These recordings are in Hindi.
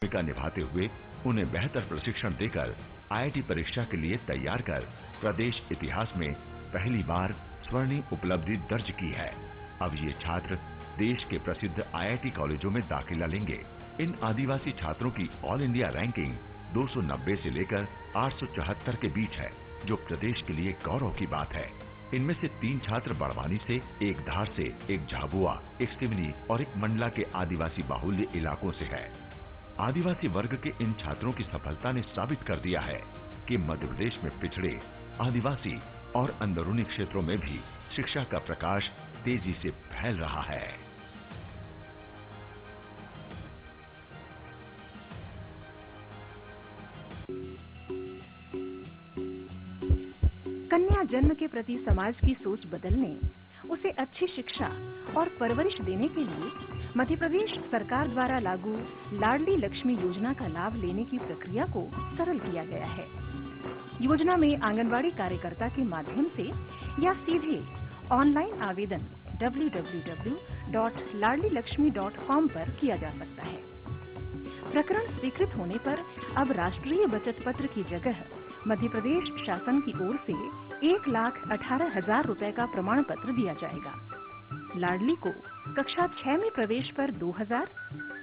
भूमिका निभाते हुए उन्हें बेहतर प्रशिक्षण देकर आईआईटी परीक्षा के लिए तैयार कर प्रदेश इतिहास में पहली बार स्वर्णिम उपलब्धि दर्ज की है। अब ये छात्र देश के प्रसिद्ध आईआईटी कॉलेजों में दाखिला लेंगे। इन आदिवासी छात्रों की ऑल इंडिया रैंकिंग 290 से लेकर 874 के बीच है, जो प्रदेश के लिए गौरव की बात है। इनमें से 3 छात्र बड़वानी से, एक धार से, एक झाबुआ, एक सिवनी और एक मंडला के आदिवासी बाहुल्य इलाकों से है। आदिवासी वर्ग के इन छात्रों की सफलता ने साबित कर दिया है कि मध्य प्रदेश में पिछड़े, आदिवासी और अंदरूनी क्षेत्रों में भी शिक्षा का प्रकाश तेजी से फैल रहा है। कन्या जन्म के प्रति समाज की सोच बदलने, उसे अच्छी शिक्षा और परवरिश देने के लिए मध्य प्रदेश सरकार द्वारा लागू लाडली लक्ष्मी योजना का लाभ लेने की प्रक्रिया को सरल किया गया है। योजना में आंगनवाड़ी कार्यकर्ता के माध्यम से या सीधे ऑनलाइन आवेदन www.ladlilakshmi.com पर किया जा सकता है। प्रकरण स्वीकृत होने पर अब राष्ट्रीय बचत पत्र की जगह मध्य प्रदेश शासन की ओर से 1,18,000 रुपए का प्रमाण पत्र दिया जाएगा। लाडली को कक्षा 6 में प्रवेश पर 2,000,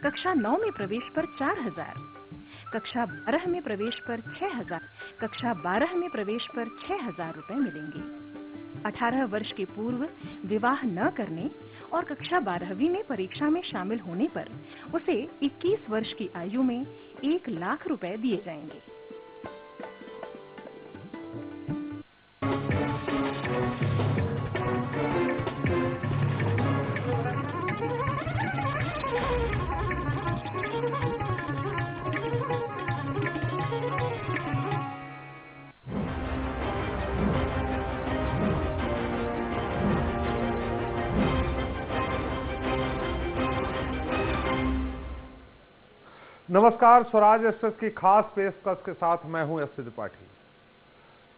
कक्षा 9 में प्रवेश पर 4,000, कक्षा 12 में प्रवेश पर 6,000, कक्षा 12 में प्रवेश पर 6,000 रुपए मिलेंगे। 18 वर्ष के पूर्व विवाह न करने और कक्षा 12वीं में परीक्षा में शामिल होने पर उसे 21 वर्ष की आयु में 1 लाख रुपए दिए जाएंगे। नमस्कार, स्वराज एक्सप्रेस की खास पेशकश के साथ मैं हूं एस त्रिपाठी।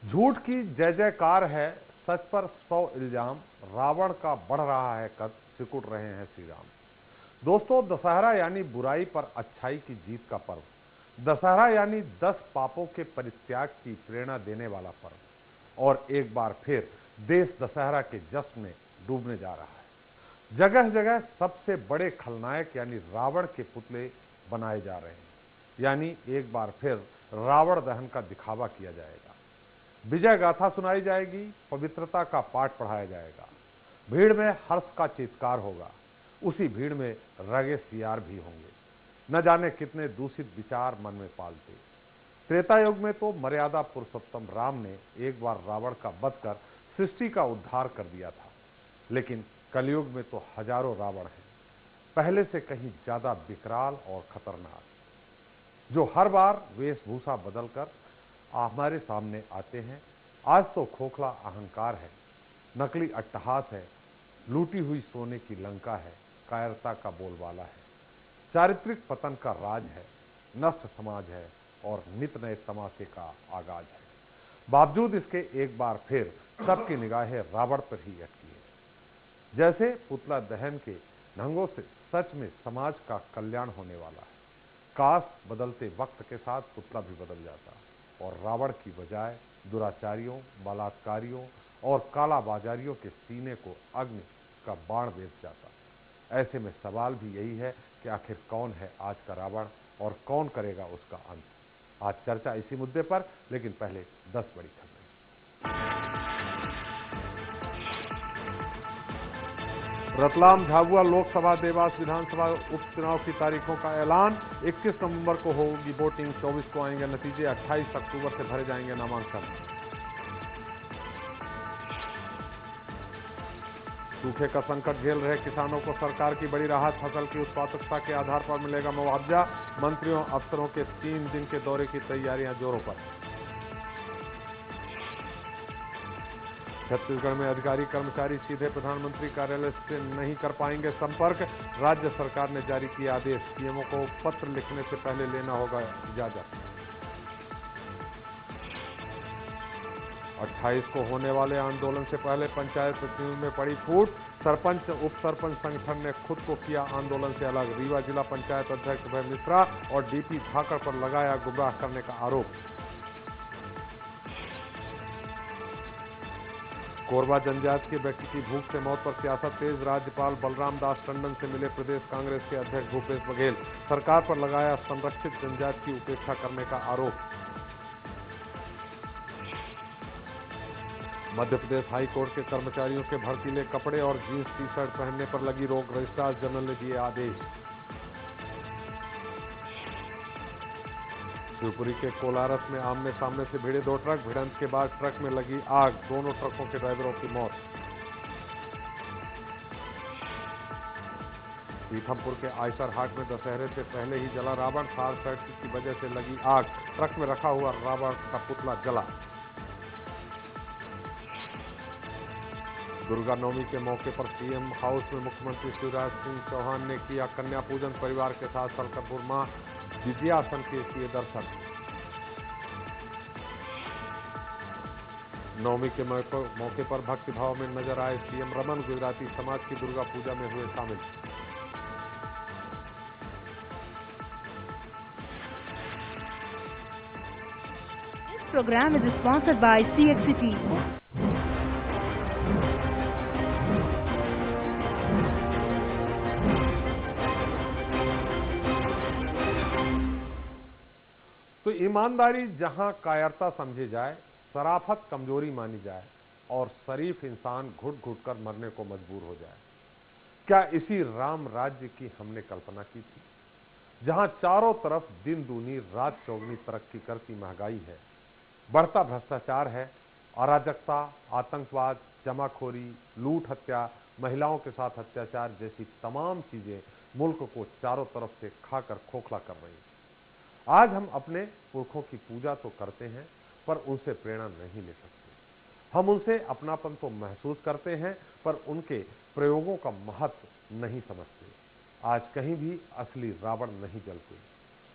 झूठ की जय जयकार है, सच पर 100 इल्जाम, रावण का बढ़ रहा है कद, सिकुड़ रहे हैं श्री राम। दोस्तों, दशहरा यानी बुराई पर अच्छाई की जीत का पर्व। दशहरा यानी 10 पापों के परित्याग की प्रेरणा देने वाला पर्व। और एक बार फिर देश दशहरा के जश्न में डूबने जा रहा है। जगह जगह सबसे बड़े खलनायक यानी रावण के पुतले बनाए जा रहे हैं। यानी एक बार फिर रावण दहन का दिखावा किया जाएगा। विजय गाथा सुनाई जाएगी, पवित्रता का पाठ पढ़ाया जाएगा। भीड़ में हर्ष का चित्कार होगा, उसी भीड़ में रगे सियार भी होंगे। न जाने कितने दूषित विचार मन में पालते। त्रेता युग में तो मर्यादा पुरुषोत्तम राम ने एक बार रावण का वध कर सृष्टि का उद्धार कर दिया था। लेकिन कलयुग में तो हजारों रावण हैं, पहले से कहीं ज्यादा विकराल और खतरनाक, जो हर बार वेशभूषा बदलकर हमारे सामने आते हैं। आज तो खोखला अहंकार है, नकली अट्टहास है, लूटी हुई सोने की लंका है, कायरता का बोलबाला है, चारित्रिक पतन का राज है, नष्ट समाज है और नित नए तमाशे का आगाज है। बावजूद इसके एक बार फिर सबकी निगाहें रावण पर ही अटकी है। जैसे पुतला दहन के ढंगों से सच में समाज का कल्याण होने वाला है। काश बदलते वक्त के साथ पुतला भी बदल जाता और रावण की बजाय दुराचारियों, बलात्कारियों और कालाबाजारियों के सीने को अग्नि का बाण बेच जाता। ऐसे में सवाल भी यही है कि आखिर कौन है आज का रावण और कौन करेगा उसका अंत। आज चर्चा इसी मुद्दे पर, लेकिन पहले 10 बड़ी खबरें। रतलाम झाबुआ लोकसभा, देवास विधानसभा उपचुनाव की तारीखों का ऐलान। 21 नवंबर को होगी वोटिंग, 24 को आएंगे नतीजे, 28 अक्टूबर से भरे जाएंगे नामांकन। सूखे का संकट झेल रहे किसानों को सरकार की बड़ी राहत, फसल की उत्पादकता के आधार पर मिलेगा मुआवजा। मंत्रियों अफसरों के 3 दिन के दौरे की तैयारियां जोरों पर। छत्तीसगढ़ में अधिकारी कर्मचारी सीधे प्रधानमंत्री कार्यालय से नहीं कर पाएंगे संपर्क। राज्य सरकार ने जारी किया आदेश, सीएमओ को पत्र लिखने से पहले लेना होगा इजाजत। 28 को होने वाले आंदोलन से पहले पंचायत प्रतिनिधियों में पड़ी फूट। सरपंच उप सरपंच संगठन ने खुद को किया आंदोलन से अलग। रीवा जिला पंचायत अध्यक्ष अभय मिश्रा और डीपी धाकड़ पर लगाया गुमराह करने का आरोप। कोरबा जनजाति के व्यक्ति की भूख से मौत पर सियासत तेज। राज्यपाल बलराम दास टंडन से मिले प्रदेश कांग्रेस के अध्यक्ष भूपेश बघेल। सरकार पर लगाया संरक्षित जनजाति की उपेक्षा करने का आरोप। मध्य प्रदेश हाई कोर्ट के कर्मचारियों के भड़कीले कपड़े और जींस टी शर्ट पहनने पर लगी रोक। रजिस्ट्रार जनरल ने दिए आदेश। शिवपुरी के कोलारस में आमने सामने से भिड़े दो ट्रक। भिड़ंत के बाद ट्रक में लगी आग। दोनों ट्रकों के ड्राइवरों की मौत। पीथमपुर के आयसर हाट में दशहरे से पहले ही जला रावण। थार फैक्ट्री की वजह से लगी आग। ट्रक में रखा हुआ रावण का पुतला जला। दुर्गा नवमी के मौके पर सीएम हाउस में मुख्यमंत्री शिवराज सिंह चौहान ने किया कन्या पूजन। परिवार के साथ सलकतपुर मां विजयासन के किए दर्शन। नवमी के मौके पर भक्तिभाव में नजर आए सीएम रमन। गुजराती समाज की दुर्गा पूजा में हुए शामिल। This program is sponsored by CXCT. तो ईमानदारी जहां कायरता समझी जाए, शराफत कमजोरी मानी जाए और शरीफ इंसान घुट घुट कर मरने को मजबूर हो जाए, क्या इसी राम राज्य की हमने कल्पना की थी, जहां चारों तरफ दिन दूनी रात चौगनी तरक्की करती महंगाई है, बढ़ता भ्रष्टाचार है, अराजकता, आतंकवाद, जमाखोरी, लूट हत्या, महिलाओं के साथ अत्याचार जैसी तमाम चीजें मुल्क को चारों तरफ से खाकर खोखला कर रही हैं। आज हम अपने पुरखों की पूजा तो करते हैं, पर उनसे प्रेरणा नहीं ले सकते। हम उनसे अपनापन तो महसूस करते हैं, पर उनके प्रयोगों का महत्व नहीं समझते। आज कहीं भी असली रावण नहीं जलते,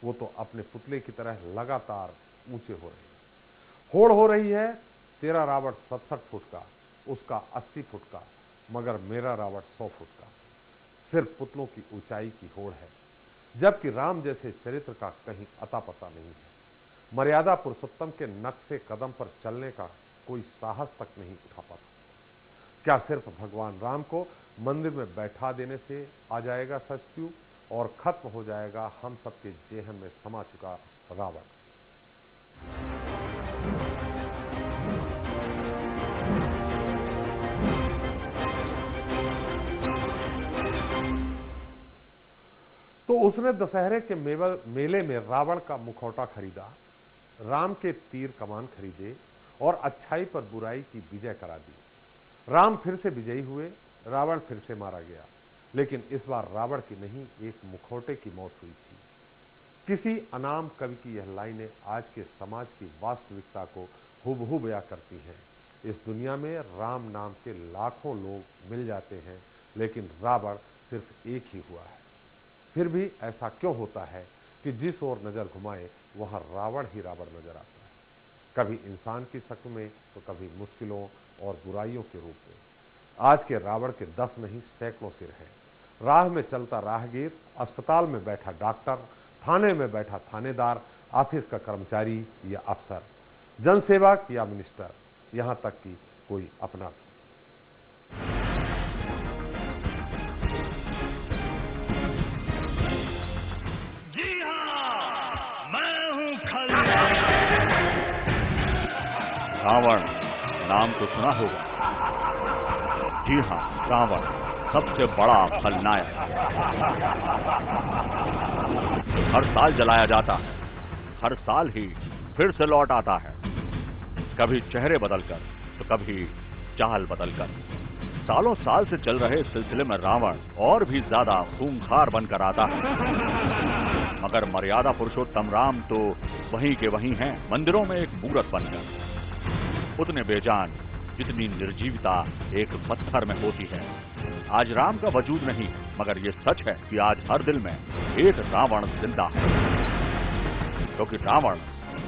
वो तो अपने पुतले की तरह लगातार ऊंचे हो रहे हैं। होड़ हो रही है, तेरा रावण 67 फुट का, उसका 80 फुट का, मगर मेरा रावण 100 फुट का। सिर्फ पुतलों की ऊंचाई की होड़ है, जबकि राम जैसे चरित्र का कहीं अता पता नहीं है। मर्यादा पुरुषोत्तम के नक्शे कदम पर चलने का कोई साहस तक नहीं उठा पाता। क्या सिर्फ भगवान राम को मंदिर में बैठा देने से आ जाएगा सत्यु और खत्म हो जाएगा हम सबके जेहन में समा चुका रावण। तो उसने दशहरे के मेले में रावण का मुखौटा खरीदा, राम के तीर कमान खरीदे और अच्छाई पर बुराई की विजय करा दी। राम फिर से विजयी हुए, रावण फिर से मारा गया, लेकिन इस बार रावण की नहीं, एक मुखौटे की मौत हुई थी। किसी अनाम कवि की यह लाइनें आज के समाज की वास्तविकता को हुबहू बयां करती हैं। इस दुनिया में राम नाम के लाखों लोग मिल जाते हैं, लेकिन रावण सिर्फ एक ही हुआ है। फिर भी ऐसा क्यों होता है कि जिस ओर नजर घुमाए वहां रावण ही रावण नजर आता है, कभी इंसान की शक्ल में तो कभी मुश्किलों और बुराइयों के रूप में। आज के रावण के 10 नहीं सैकड़ों सिर हैं। राह में चलता राहगीर, अस्पताल में बैठा डॉक्टर, थाने में बैठा थानेदार, ऑफिस का कर्मचारी या अफसर, जनसेवक या मिनिस्टर, यहां तक कि कोई अपना। रावण नाम तो सुना होगा। जी हाँ, रावण सबसे बड़ा खलनायक हर साल जलाया जाता है, हर साल ही फिर से लौट आता है, कभी चेहरे बदलकर तो कभी चाल बदलकर। सालों साल से चल रहे सिलसिले में रावण और भी ज्यादा खूंखार बनकर आता है, मगर मर्यादा पुरुषोत्तम राम तो वहीं के वहीं हैं, मंदिरों में एक मूर्त बनकर, उतने बेजान जितनी निर्जीवता एक पत्थर में होती है। आज राम का वजूद नहीं, मगर ये सच है कि आज हर दिल में एक रावण जिंदा है, क्योंकि रावण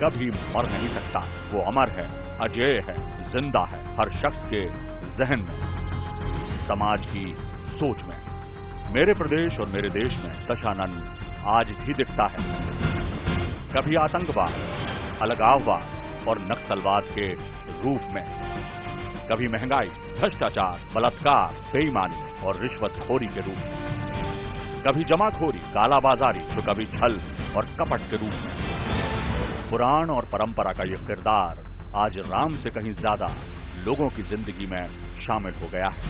कभी मर नहीं सकता। वो अमर है, अजेय है, जिंदा है हर शख्स के जहन में, समाज की सोच में। मेरे प्रदेश और मेरे देश में दशानन आज भी दिखता है। कभी आतंकवाद, अलगाववाद और नक्सलवाद के रूप में, कभी महंगाई, भ्रष्टाचार, बलात्कार, बेईमानी और रिश्वतखोरी के रूप में, कभी जमाखोरी, कालाबाजारी, तो कभी छल और कपट के रूप में। पुराण और परंपरा का यह किरदार आज राम से कहीं ज्यादा लोगों की जिंदगी में शामिल हो गया है।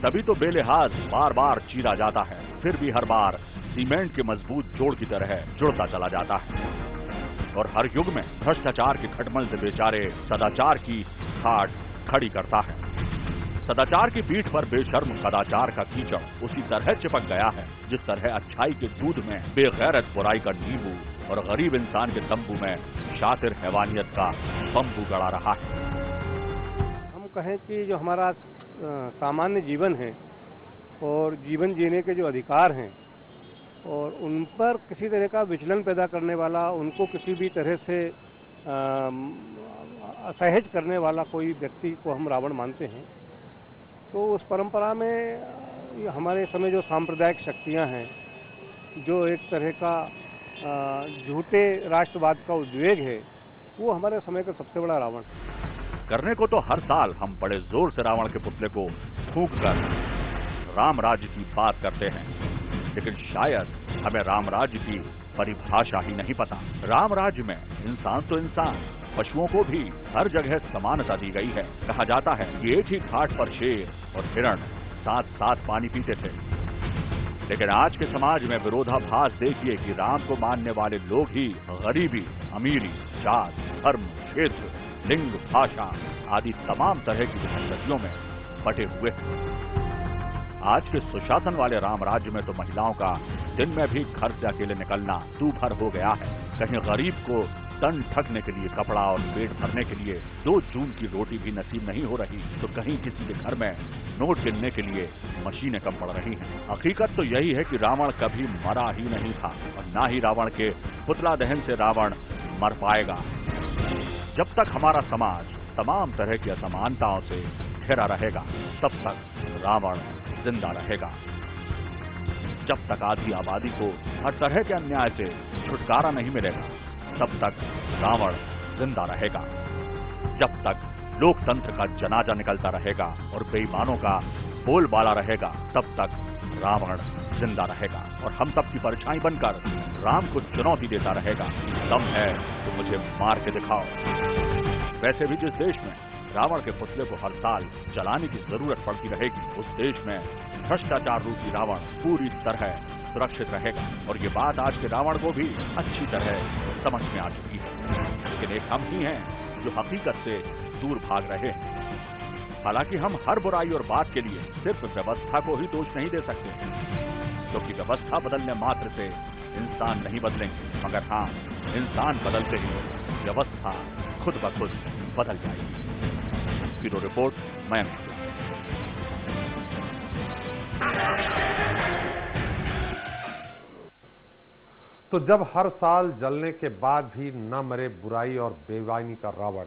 तभी तो बेलिहाज बार बार चीरा जाता है, फिर भी हर बार सीमेंट के मजबूत जोड़ की तरह जुड़ता चला जाता है। और हर युग में भ्रष्टाचार के खटमल से बेचारे सदाचार की खाट खड़ी करता है। सदाचार की पीठ पर बेशर्म सदाचार का कीचड़ उसी तरह चिपक गया है जिस तरह अच्छाई के दूध में बेगैरत बुराई का नींबू और गरीब इंसान के तंबू में शातिर हैवानियत का बम्बू गड़ा रहा है। हम कहें कि जो हमारा सामान्य जीवन है और जीवन जीने के जो अधिकार हैं और उन पर किसी तरह का विचलन पैदा करने वाला, उनको किसी भी तरह से असहज करने वाला कोई व्यक्ति को हम रावण मानते हैं। तो उस परंपरा में हमारे समय जो सांप्रदायिक शक्तियां हैं, जो एक तरह का झूठे राष्ट्रवाद का उद्वेग है, वो हमारे समय का सबसे बड़ा रावण। करने को तो हर साल हम बड़े जोर से रावण के पुतले को फूंक कर राम राज्य की बात करते हैं, लेकिन शायद हमें राम राज्य की परिभाषा ही नहीं पता। राम राज्य में इंसान तो इंसान, पशुओं को भी हर जगह समानता दी गई है। कहा जाता है कि एक ही घाट पर शेर और हिरण साथ साथ पानी पीते थे। लेकिन आज के समाज में विरोधाभास देखिए कि राम को मानने वाले लोग ही गरीबी, अमीरी, जात, धर्म, क्षेत्र, लिंग, भाषा आदि तमाम तरह की विसंगतियों में बटे हुए हैं। आज के सुशासन वाले राम राज्य में तो महिलाओं का दिन में भी घर से अकेले निकलना दूभर हो गया है। कहीं गरीब को तन ढकने के लिए कपड़ा और पेट भरने के लिए 2 जून की रोटी भी नसीब नहीं हो रही, तो कहीं किसी के घर में नोट गिनने के लिए मशीनें कम पड़ रही हैं। हकीकत तो यही है कि रावण कभी मरा ही नहीं था और ना ही रावण के पुतला दहन से रावण मर पाएगा। जब तक हमारा समाज तमाम तरह की असमानताओं से घिरा रहेगा, तब तक रावण जिंदा रहेगा। जब तक आधी आबादी को हर तरह के अन्याय से छुटकारा नहीं मिलेगा, तब तक रावण जिंदा रहेगा। जब तक लोकतंत्र का जनाजा निकलता रहेगा और बेईमानों का बोलबाला रहेगा, तब तक रावण जिंदा रहेगा और हम सब की परछाई बनकर राम को चुनौती देता रहेगा। दम है तो मुझे मार के दिखाओ। वैसे भी जिस देश में रावण के पुतले को हर साल जलाने की जरूरत पड़ती रहेगी, उस देश में भ्रष्टाचार रूपी रावण पूरी तरह सुरक्षित रहेगा। और ये बात आज के रावण को भी अच्छी तरह समझ में आ चुकी है। लेकिन एक हम ही हैं जो हकीकत से दूर भाग रहे हैं। हालांकि हम हर बुराई और बात के लिए सिर्फ व्यवस्था को ही दोष नहीं दे सकते, क्योंकि व्यवस्था बदलने मात्र से इंसान नहीं बदलेंगे, मगर हाँ, इंसान बदलते ही व्यवस्था खुद ब खुद बदल जाएगी। ब्यूरो रिपोर्ट, मैं तो जब हर साल जलने के बाद भी न मरे बुराई और बेईमानी का रावण,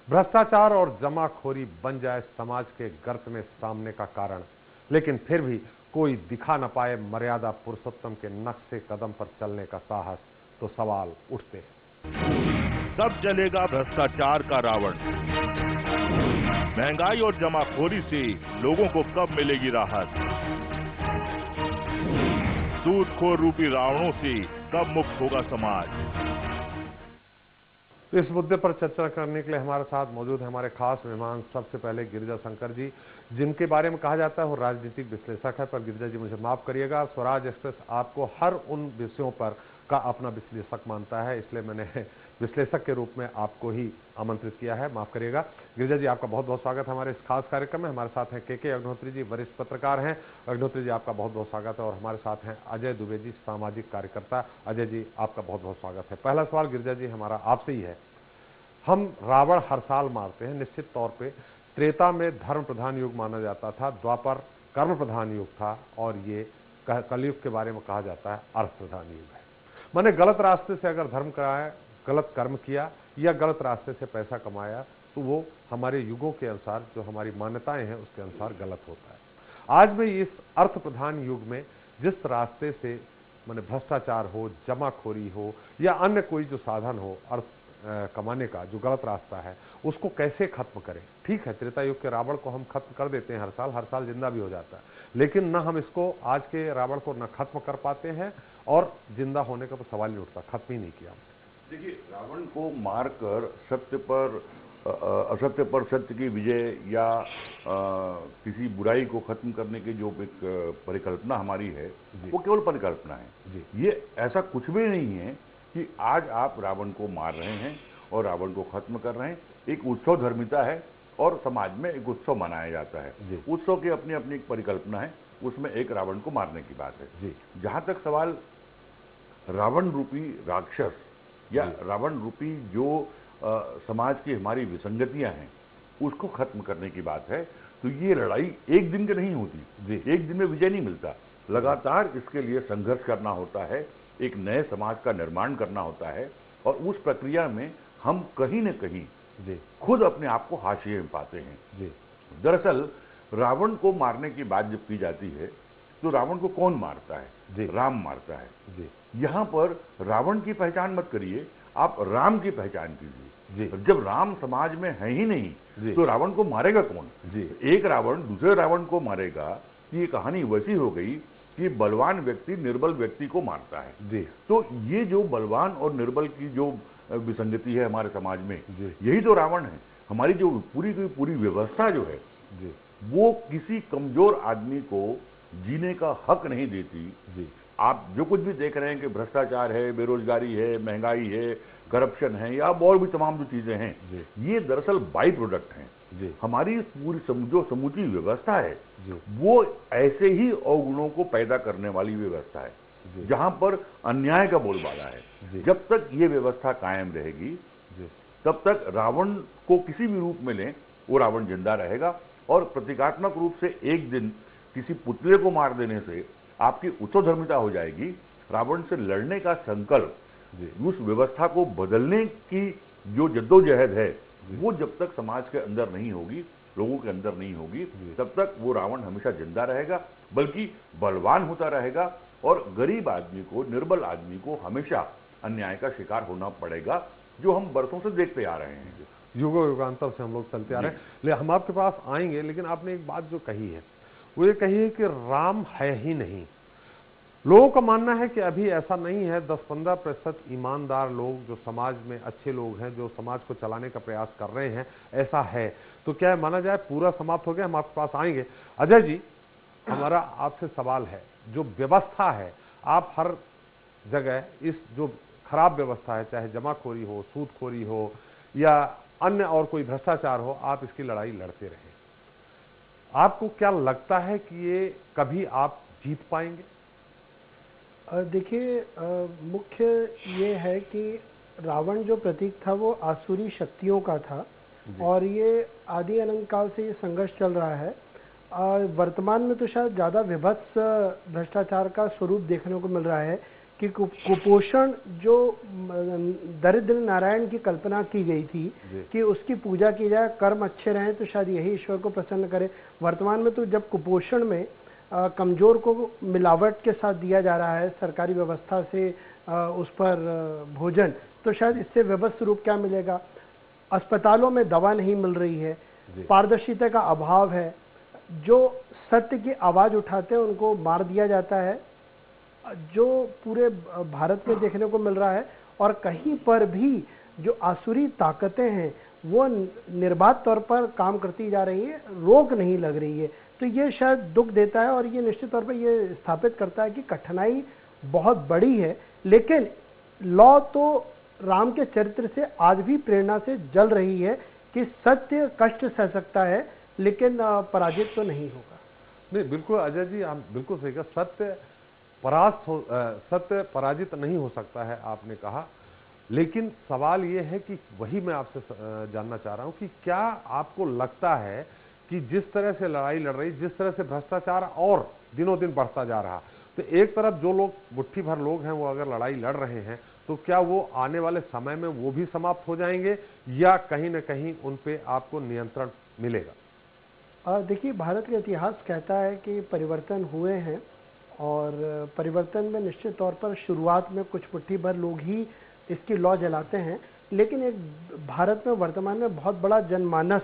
भ्रष्टाचार और जमाखोरी बन जाए समाज के गर्त में सामने का कारण, लेकिन फिर भी कोई दिखा न पाए मर्यादा पुरुषोत्तम के नक्शे कदम पर चलने का साहस, तो सवाल उठते हैं। कब जलेगा भ्रष्टाचार का रावण? महंगाई और जमाखोरी से लोगों को कब मिलेगी राहत? सूदखोर रूपी रावणों से कब मुक्त होगा समाज? इस मुद्दे पर चर्चा करने के लिए हमारे साथ मौजूद है हमारे खास मेहमान। सबसे पहले गिरिजा शंकर जी, जिनके बारे में कहा जाता है वो राजनीतिक विश्लेषक है, पर गिरिजा जी मुझे माफ करिएगा, स्वराज एक्सप्रेस आपको हर उन विषयों पर का अपना विश्लेषक मानता है, इसलिए मैंने विश्लेषक के रूप में आपको ही आमंत्रित किया है, माफ करिएगा। गिरिजा जी, आपका बहुत बहुत स्वागत है हमारे इस खास कार्यक्रम में। हमारे साथ हैं के अग्निहोत्री जी, वरिष्ठ पत्रकार हैं। अग्निहोत्री जी, आपका बहुत बहुत स्वागत है। और हमारे साथ हैं अजय दुबे जी, सामाजिक कार्यकर्ता। अजय जी, आपका बहुत बहुत स्वागत है। पहला सवाल गिरिजा जी हमारा आपसे ही है। हम रावण हर साल मारते हैं, निश्चित तौर पे त्रेता में धर्म प्रधान युग माना जाता था, द्वापर कर्म प्रधान युग था, और ये कलयुग के बारे में कहा जाता है अर्थ प्रधान युग है। मैंने गलत रास्ते से अगर धर्म कराया, गलत कर्म किया या गलत रास्ते से पैसा कमाया, तो वो हमारे युगों के अनुसार, जो हमारी मान्यताएं हैं उसके अनुसार गलत होता है। आज में इस अर्थ प्रधान युग में जिस रास्ते से माने भ्रष्टाचार हो, जमाखोरी हो या अन्य कोई जो साधन हो अर्थ कमाने का, जो गलत रास्ता है उसको कैसे खत्म करें। ठीक है, त्रेता युग के रावण को हम खत्म कर देते हैं, हर साल जिंदा भी हो जाता है, लेकिन न हम इसको आज के रावण को न खत्म कर पाते हैं और जिंदा होने का तो सवाल नहीं उठता, खत्म ही नहीं किया। देखिए, रावण को मारकर सत्य पर असत्य पर सत्य की विजय या किसी बुराई को खत्म करने की जो एक परिकल्पना हमारी है वो केवल परिकल्पना है। ये ऐसा कुछ भी नहीं है कि आज आप रावण को मार रहे हैं और रावण को खत्म कर रहे हैं। एक उत्सव धर्मिता है और समाज में एक उत्सव मनाया जाता है। उत्सव की अपनी अपनी एक परिकल्पना है, उसमें एक रावण को मारने की बात है। जहां तक सवाल रावण रूपी राक्षस या रावण रूपी जो समाज की हमारी विसंगतियां हैं उसको खत्म करने की बात है, तो ये लड़ाई एक दिन के नहीं होती, एक दिन में विजय नहीं मिलता। लगातार इसके लिए संघर्ष करना होता है, एक नए समाज का निर्माण करना होता है और उस प्रक्रिया में हम कहीं न कहीं खुद अपने आप को हाशिए में पाते हैं। दरअसल रावण को मारने की बात जब की जाती है तो रावण को कौन मारता है? राम मारता है। यहां पर रावण की पहचान मत करिए, आप राम की पहचान कीजिए। जब राम समाज में है ही नहीं तो रावण को मारेगा कौन? एक रावण दूसरे रावण को मारेगा, ये कहानी वैसी हो गई कि बलवान व्यक्ति निर्बल व्यक्ति को मारता है। तो ये जो बलवान और निर्बल की जो विसंगति है हमारे समाज में, यही तो रावण है। हमारी जो पूरी की पूरी व्यवस्था जो है वो किसी कमजोर आदमी को जीने का हक नहीं देती। आप जो कुछ भी देख रहे हैं कि भ्रष्टाचार है, बेरोजगारी है, महंगाई है, करप्शन है या और भी तमाम जो चीजें हैं, ये दरअसल बाई प्रोडक्ट हैं। हमारी पूरी जो समूची व्यवस्था है वो ऐसे ही अवगुणों को पैदा करने वाली व्यवस्था है जहां पर अन्याय का बोलबाला है। जब तक ये व्यवस्था कायम रहेगी तब तक रावण को किसी भी रूप में लें वो रावण जिंदा रहेगा और प्रतीकात्मक रूप से एक दिन किसी पुतले को मार देने से आपकी उत्तरधर्मिता हो जाएगी। रावण से लड़ने का संकल्प, उस व्यवस्था को बदलने की जो जद्दोजहद है वो जब तक समाज के अंदर नहीं होगी, लोगों के अंदर नहीं होगी, तब तक वो रावण हमेशा जिंदा रहेगा, बल्कि बलवान होता रहेगा और गरीब आदमी को, निर्बल आदमी को हमेशा अन्याय का शिकार होना पड़ेगा, जो हम बरसों से देखते आ रहे हैं। युगांतर से हम लोग चलते आ रहे हैं। लेकिन हम आपके पास आएंगे, लेकिन आपने एक बात जो कही है वो ये कही है कि राम है ही नहीं। लोगों का मानना है कि अभी ऐसा नहीं है। 10-15% ईमानदार लोग जो समाज में अच्छे लोग हैं, जो समाज को चलाने का प्रयास कर रहे हैं, ऐसा है। तो क्या माना जाए पूरा समाप्त हो गया? हम आपके पास आएंगे। अजय जी, हमारा आपसे सवाल है, जो व्यवस्था है, आप हर जगह इस जो खराब व्यवस्था है, चाहे जमाखोरी हो, सूदखोरी हो या अन्य और कोई भ्रष्टाचार हो, आप इसकी लड़ाई लड़ते रहे। आपको क्या लगता है कि ये कभी आप जीत पाएंगे? देखिए, मुख्य ये है कि रावण जो प्रतीक था वो आसुरी शक्तियों का था और ये आदि अनंत काल से ये संघर्ष चल रहा है। वर्तमान में तो शायद ज़्यादा विभत्स भ्रष्टाचार का स्वरूप देखने को मिल रहा है कि कुपोषण जो दरिद्र नारायण की कल्पना की गई थी कि उसकी पूजा की जाए, कर्म अच्छे रहें तो शायद यही ईश्वर को प्रसन्न करे। वर्तमान में तो जब कुपोषण में कमजोर को मिलावट के साथ दिया जा रहा है सरकारी व्यवस्था से उस पर भोजन, तो शायद इससे व्यवस्थित रूप क्या मिलेगा? अस्पतालों में दवा नहीं मिल रही है, पारदर्शिता का अभाव है, जो सत्य की आवाज उठाते हैं उनको मार दिया जाता है, जो पूरे भारत में देखने को मिल रहा है। और कहीं पर भी जो आसुरी ताकतें हैं वो निर्बाध तौर पर काम करती जा रही है, रोक नहीं लग रही है। तो ये शायद दुख देता है और ये निश्चित तौर पर ये स्थापित करता है कि कठिनाई बहुत बड़ी है, लेकिन लौ तो राम के चरित्र से आज भी प्रेरणा से जल रही है कि सत्य कष्ट सह सकता है लेकिन पराजित तो नहीं होगा। नहीं, बिल्कुल अजय जी, आप बिल्कुल सही कहा। सत्य पराजित नहीं हो सकता है, आपने कहा। लेकिन सवाल ये है कि वही मैं आपसे जानना चाह रहा हूं कि क्या आपको लगता है कि जिस तरह से लड़ाई लड़ रही, जिस तरह से भ्रष्टाचार और दिनों दिन बढ़ता जा रहा, तो एक तरफ जो लोग मुट्ठी भर लोग हैं वो अगर लड़ाई लड़ रहे हैं तो क्या वो आने वाले समय में वो भी समाप्त हो जाएंगे या कहीं न कहीं उन पे आपको नियंत्रण मिलेगा? देखिए, भारत का इतिहास कहता है कि परिवर्तन हुए हैं और परिवर्तन में निश्चित तौर पर शुरुआत में कुछ मुट्ठी भर लोग ही इसकी लौ जलाते हैं, लेकिन एक भारत में वर्तमान में बहुत बड़ा जनमानस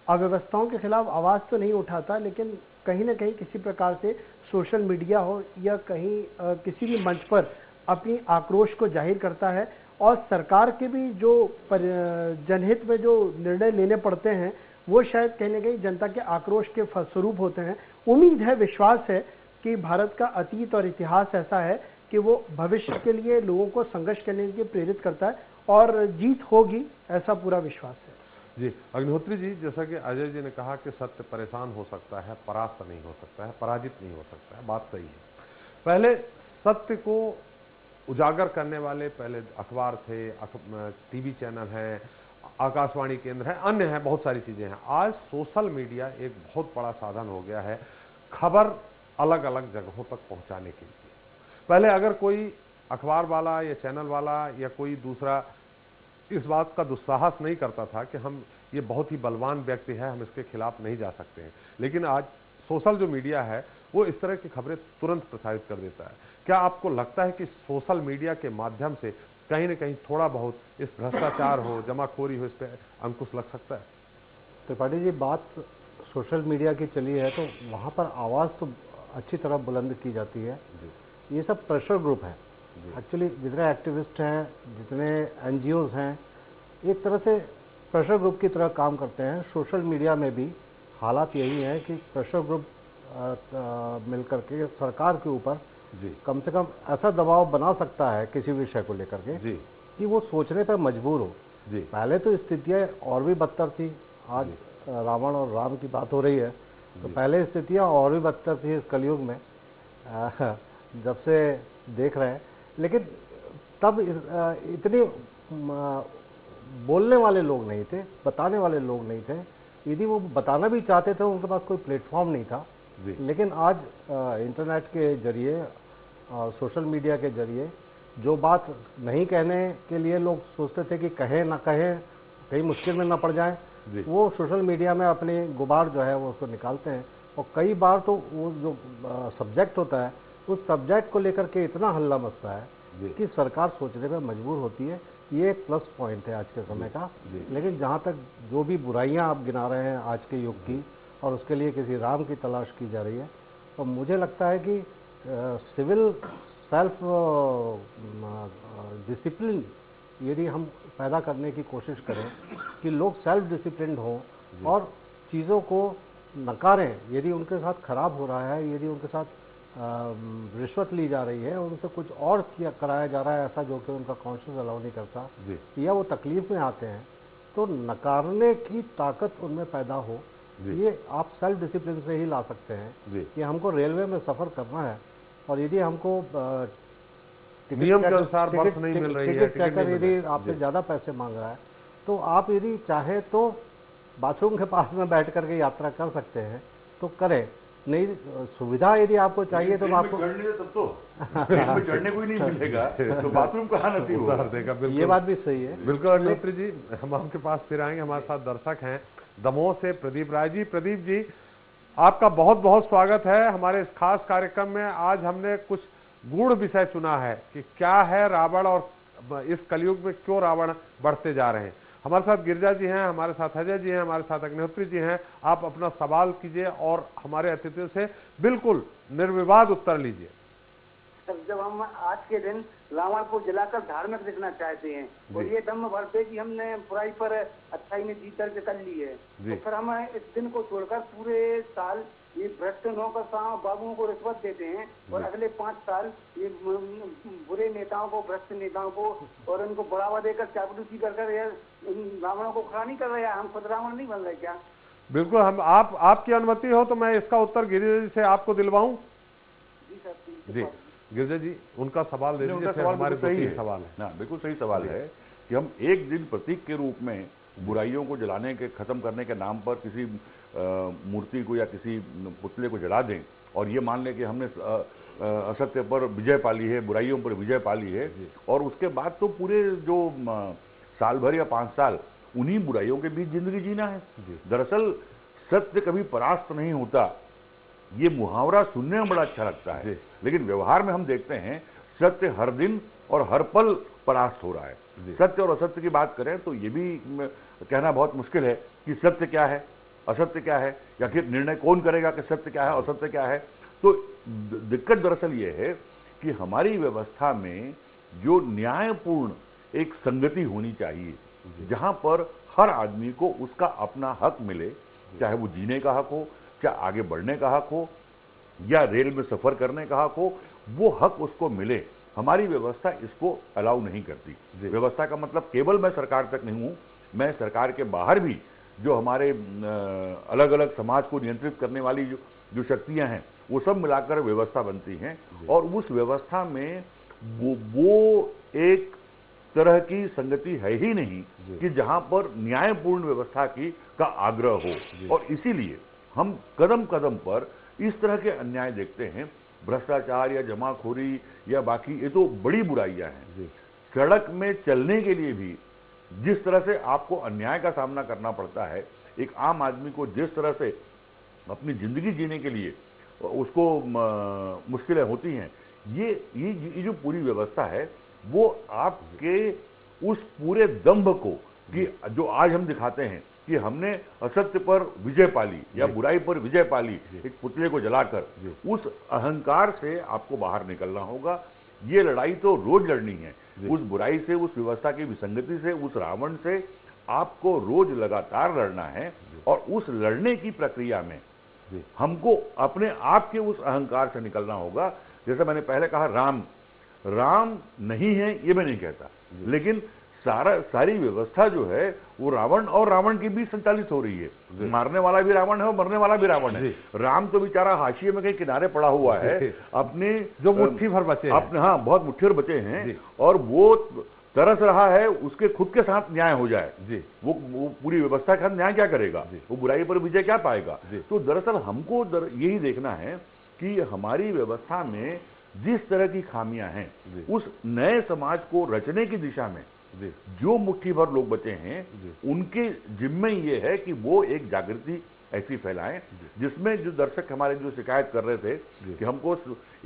अव्यवस्थाओं के खिलाफ आवाज़ तो नहीं उठाता, लेकिन कहीं ना कहीं किसी प्रकार से सोशल मीडिया हो या कहीं किसी भी मंच पर अपनी आक्रोश को जाहिर करता है। और सरकार के भी जो जनहित में जो निर्णय लेने पड़ते हैं वो शायद कहीं ना कहीं जनता के आक्रोश के फलस्वरूप होते हैं। उम्मीद है, विश्वास है कि भारत का अतीत और इतिहास ऐसा है कि वो भविष्य के लिए लोगों को संघर्ष करने के लिए प्रेरित करता है और जीत होगी, ऐसा पूरा विश्वास है। जी, अग्निहोत्री जी, जैसा कि अजय जी ने कहा कि सत्य परेशान हो सकता है, परास्त नहीं हो सकता है, पराजित नहीं हो सकता है, बात सही है। पहले सत्य को उजागर करने वाले पहले अखबार थे, टीवी चैनल हैं, आकाशवाणी केंद्र है, अन्य हैं, बहुत सारी चीजें हैं। आज सोशल मीडिया एक बहुत बड़ा साधन हो गया है खबर अलग अलग जगहों तक पहुंचाने के लिए। पहले अगर कोई अखबार वाला या चैनल वाला या कोई दूसरा इस बात का दुस्साहस नहीं करता था कि हम ये बहुत ही बलवान व्यक्ति है, हम इसके खिलाफ नहीं जा सकते हैं, लेकिन आज सोशल जो मीडिया है वो इस तरह की खबरें तुरंत प्रसारित कर देता है। क्या आपको लगता है कि सोशल मीडिया के माध्यम से कहीं न कहीं थोड़ा बहुत इस भ्रष्टाचार हो, जमाखोरी हो, इस पर अंकुश लग सकता है? त्रिपाठी जी, बात सोशल मीडिया की चली है तो वहाँ पर आवाज़ तो अच्छी तरह बुलंद की जाती है। ये सब प्रेशर ग्रुप है एक्चुअली, जितने एक्टिविस्ट हैं, जितने एनजीओज हैं, एक तरह से प्रेशर ग्रुप की तरह काम करते हैं। सोशल मीडिया में भी हालात यही है कि प्रेशर ग्रुप मिलकर के सरकार के ऊपर कम से कम ऐसा दबाव बना सकता है किसी विषय को लेकर के कि वो सोचने पर मजबूर हो। पहले तो स्थितियाँ और भी बदतर थी, आज रावण और राम की बात हो रही है, तो पहले स्थितियाँ और भी बदतर थी इस कलयुग में जब से देख रहे हैं। लेकिन तब इतने बोलने वाले लोग नहीं थे, बताने वाले लोग नहीं थे। यदि वो बताना भी चाहते थे उनके पास कोई प्लेटफॉर्म नहीं था। लेकिन आज इंटरनेट के जरिए और सोशल मीडिया के जरिए जो बात नहीं कहने के लिए लोग सोचते थे कि कहें ना कहें, कहीं मुश्किल में ना पड़ जाएं, वो सोशल मीडिया में अपने गुबार जो है वो उसको निकालते हैं। और कई बार तो वो जो सब्जेक्ट होता है उस सब्जेक्ट को लेकर के इतना हल्ला मचता है कि सरकार सोचने पर मजबूर होती है। ये एक प्लस पॉइंट है आज के समय का। लेकिन जहाँ तक जो भी बुराइयाँ आप गिना रहे हैं आज के युग की, और उसके लिए किसी राम की तलाश की जा रही है, तो मुझे लगता है कि सिविल सेल्फ डिसिप्लिन यदि हम पैदा करने की कोशिश करें कि लोग सेल्फ डिसिप्लिन हों और चीज़ों को नकारें, यदि उनके साथ खराब हो रहा है, यदि उनके साथ रिश्वत ली जा रही है, उनसे कुछ और किया कराया जा रहा है ऐसा जो कि उनका कॉन्शियस अलाउ नहीं करता, या वो तकलीफ में आते हैं, तो नकारने की ताकत उनमें पैदा हो, ये आप सेल्फ डिसिप्लिन से ही ला सकते हैं। कि हमको रेलवे में सफ़र करना है और यदि हमको नियम के अनुसार बस नहीं मिल रही है, टिकट चेकर यदि आपसे ज़्यादा पैसे मांग रहा है, तो आप यदि चाहे तो बाथरूम के पास में बैठ करके यात्रा कर सकते हैं तो करें। नहीं, सुविधा यदि आपको चाहिए तो आपको चढ़ने को ही नहीं मिलेगा तो बाथरूम कहाँ नसीब देगा। बिल्कुल, ये बात भी सही है। बिल्कुल अग्निहोत्री जी, हम आपके पास फिर आएंगे। हमारे साथ दर्शक हैं दमोह से प्रदीप राय जी। प्रदीप जी, आपका बहुत बहुत स्वागत है हमारे इस खास कार्यक्रम में। आज हमने कुछ गूढ़ विषय चुना है कि क्या है रावण और इस कलयुग में क्यों रावण बढ़ते जा रहे हैं। हमारे साथ गिरिजा जी हैं, हमारे साथ अजय जी हैं, हमारे साथ अग्निहोत्री जी हैं। आप अपना सवाल कीजिए और हमारे अतिथियों से बिल्कुल निर्विवाद उत्तर लीजिए। जब हम आज के दिन रावण को जलाकर धार्मिक दिखना चाहते हैं और ये दम भरते कि हमने बुराई पर अच्छाई में जीत करके कर ली है, तो फिर हम इस दिन को छोड़कर पूरे साल ये भ्रष्ट नौकरशाहों बाबुओं को रिश्वत देते हैं और अगले 5 साल ये बुरे नेताओं को, भ्रष्ट नेताओं को और उनको बढ़ावा देकर चापलूसी कर रावणों को खड़ा नहीं कर रहे हैं। हम खुद रावण नहीं बन रहे क्या? बिल्कुल, हम आपकी अनुमति हो तो मैं इसका उत्तर गिरिजा जी से आपको दिलवाऊं। जी सर, जी गिरिजा जी, उनका सवाल दे दीजिए। हमारे सही सवाल है ना, बिल्कुल सही सवाल है कि हम एक दिन प्रतीक के रूप में बुराइयों को जलाने के, खत्म करने के नाम पर किसी मूर्ति को या किसी पुतले को जला दें और ये मान लें कि हमने असत्य पर विजय पाली है, बुराइयों पर विजय पाली है, और उसके बाद तो पूरे जो साल भर या 5 साल उन्हीं बुराइयों के बीच जिंदगी जीना है। दरअसल सत्य कभी परास्त नहीं होता, ये मुहावरा सुनने में बड़ा अच्छा लगता है, लेकिन व्यवहार में हम देखते हैं सत्य हर दिन और हर पल परास्त हो रहा है। सत्य और असत्य की बात करें तो ये भी कहना बहुत मुश्किल है कि सत्य क्या है, असत्य क्या है, या फिर निर्णय कौन करेगा कि सत्य क्या है, असत्य क्या है। तो दिक्कत दरअसल ये है कि हमारी व्यवस्था में जो न्यायपूर्ण एक संगति होनी चाहिए, जहां पर हर आदमी को उसका अपना हक मिले, चाहे वो जीने का हक हो, चाहे आगे बढ़ने का हक हो, या रेल में सफर करने का हक हो, वो हक उसको मिले। हमारी व्यवस्था इसको अलाउ नहीं करती। व्यवस्था का मतलब केवल मैं सरकार तक नहीं हूं, मैं सरकार के बाहर भी जो हमारे अलग अलग समाज को नियंत्रित करने वाली जो शक्तियां हैं, वो सब मिलाकर व्यवस्था बनती हैं, और उस व्यवस्था में वो एक तरह की संगति है ही नहीं कि जहां पर न्यायपूर्ण व्यवस्था का आग्रह हो। और इसीलिए हम कदम कदम पर इस तरह के अन्याय देखते हैं, भ्रष्टाचार या जमाखोरी या बाकी, ये तो बड़ी बुराइयां हैं। सड़क में चलने के लिए भी जिस तरह से आपको अन्याय का सामना करना पड़ता है, एक आम आदमी को जिस तरह से अपनी जिंदगी जीने के लिए उसको मुश्किलें होती हैं, ये जो पूरी व्यवस्था है वो आपके उस पूरे दंभ को, कि जो आज हम दिखाते हैं कि हमने असत्य पर विजय पाली या बुराई पर विजय पाली, एक पुतले को जलाकर, उस अहंकार से आपको बाहर निकलना होगा। ये लड़ाई तो रोज लड़नी है, उस बुराई से, उस व्यवस्था की विसंगति से, उस रावण से आपको रोज लगातार लड़ना है। और उस लड़ने की प्रक्रिया में हमको अपने आप के उस अहंकार से निकलना होगा। जैसे मैंने पहले कहा, राम नहीं है ये मैं नहीं कहता, लेकिन सारी व्यवस्था जो है वो रावण और रावण के बीच संचालित हो रही है। मारने वाला भी रावण है और मरने वाला भी रावण है। राम तो बेचारा हाशिए में कहीं किनारे पड़ा हुआ है, अपने जो मुट्ठी भर बचे अपने, हाँ, बहुत मुट्ठी भर बचे हैं, और वो तरस रहा है उसके खुद के साथ न्याय हो जाए। वो पूरी व्यवस्था के साथ न्याय क्या करेगा, वो बुराई पर विजय क्या पाएगा। तो दरअसल हमको यही देखना है कि हमारी व्यवस्था में जिस तरह की खामियां हैं, उस नए समाज को रचने की दिशा में जो मुट्ठी भर लोग बचे हैं, उनके जिम्मे ये है कि वो एक जागृति ऐसी फैलाएं जिसमें जो दर्शक हमारे जो शिकायत कर रहे थे कि हमको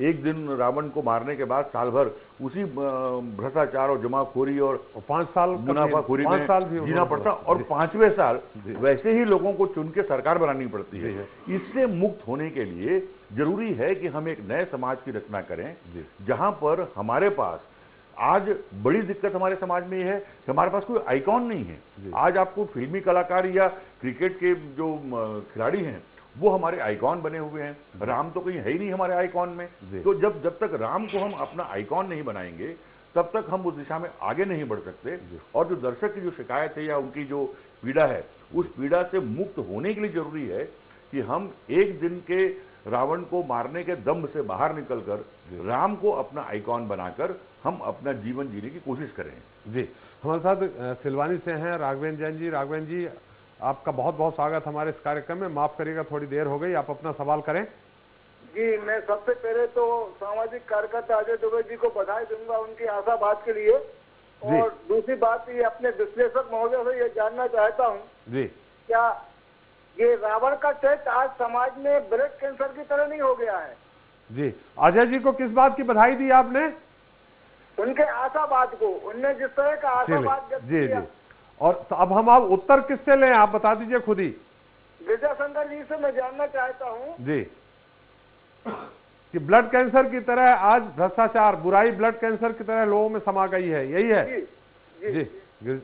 एक दिन रावण को मारने के बाद साल भर उसी भ्रष्टाचार और जमाखोरी और 5 साल मुनाफाखोरी में जीना पड़ता, और 5वें साल वैसे ही लोगों को चुन के सरकार बनानी पड़ती है। इससे मुक्त होने के लिए जरूरी है कि हम एक नए समाज की रचना करें, जहां पर हमारे पास आज बड़ी दिक्कत हमारे समाज में यह है कि हमारे पास कोई आइकॉन नहीं है। आज आपको फिल्मी कलाकार या क्रिकेट के जो खिलाड़ी हैं वो हमारे आइकॉन बने हुए हैं। राम तो कहीं है ही नहीं हमारे आइकॉन में। तो जब तक राम को हम अपना आइकॉन नहीं बनाएंगे, तब तक हम उस दिशा में आगे नहीं बढ़ सकते। और जो दर्शक की जो शिकायत है या उनकी जो पीड़ा है, उस पीड़ा से मुक्त होने के लिए जरूरी है कि हम एक दिन के रावण को मारने के दम्भ से बाहर निकलकर राम को अपना आइकॉन बनाकर हम अपना जीवन जीने की कोशिश करें। जी, हमारे साथ सिलवानी से हैं राघवेंद्र जैन जी। राघवेंद्र जी, आपका बहुत बहुत स्वागत हमारे इस कार्यक्रम में। माफ करिएगा थोड़ी देर हो गई, आप अपना सवाल करें। जी, मैं सबसे पहले तो सामाजिक कार्यकर्ता अजय दुबे जी को बधाई दूंगा उनकी आशावाद के लिए। और दूसरी बात, ये अपने विश्लेषक महोदय से ये जानना चाहता हूँ जी, क्या ये रावण का टेस्ट आज समाज में ब्रेस्ट कैंसर की तरह नहीं हो गया है? जी, अजय जी को किस बात की बधाई दी आपने? उनके आशावाद को, उनने जिस तरह का आशावाद व्यक्त किया। और तो अब हम आप उत्तर किससे लें, आप बता दीजिए खुद ही। विजय शंकर जी से मैं जानना चाहता हूँ जी कि ब्लड कैंसर की तरह आज भ्रष्टाचार, बुराई ब्लड कैंसर की तरह लोगों में समा गई है, यही है? जी।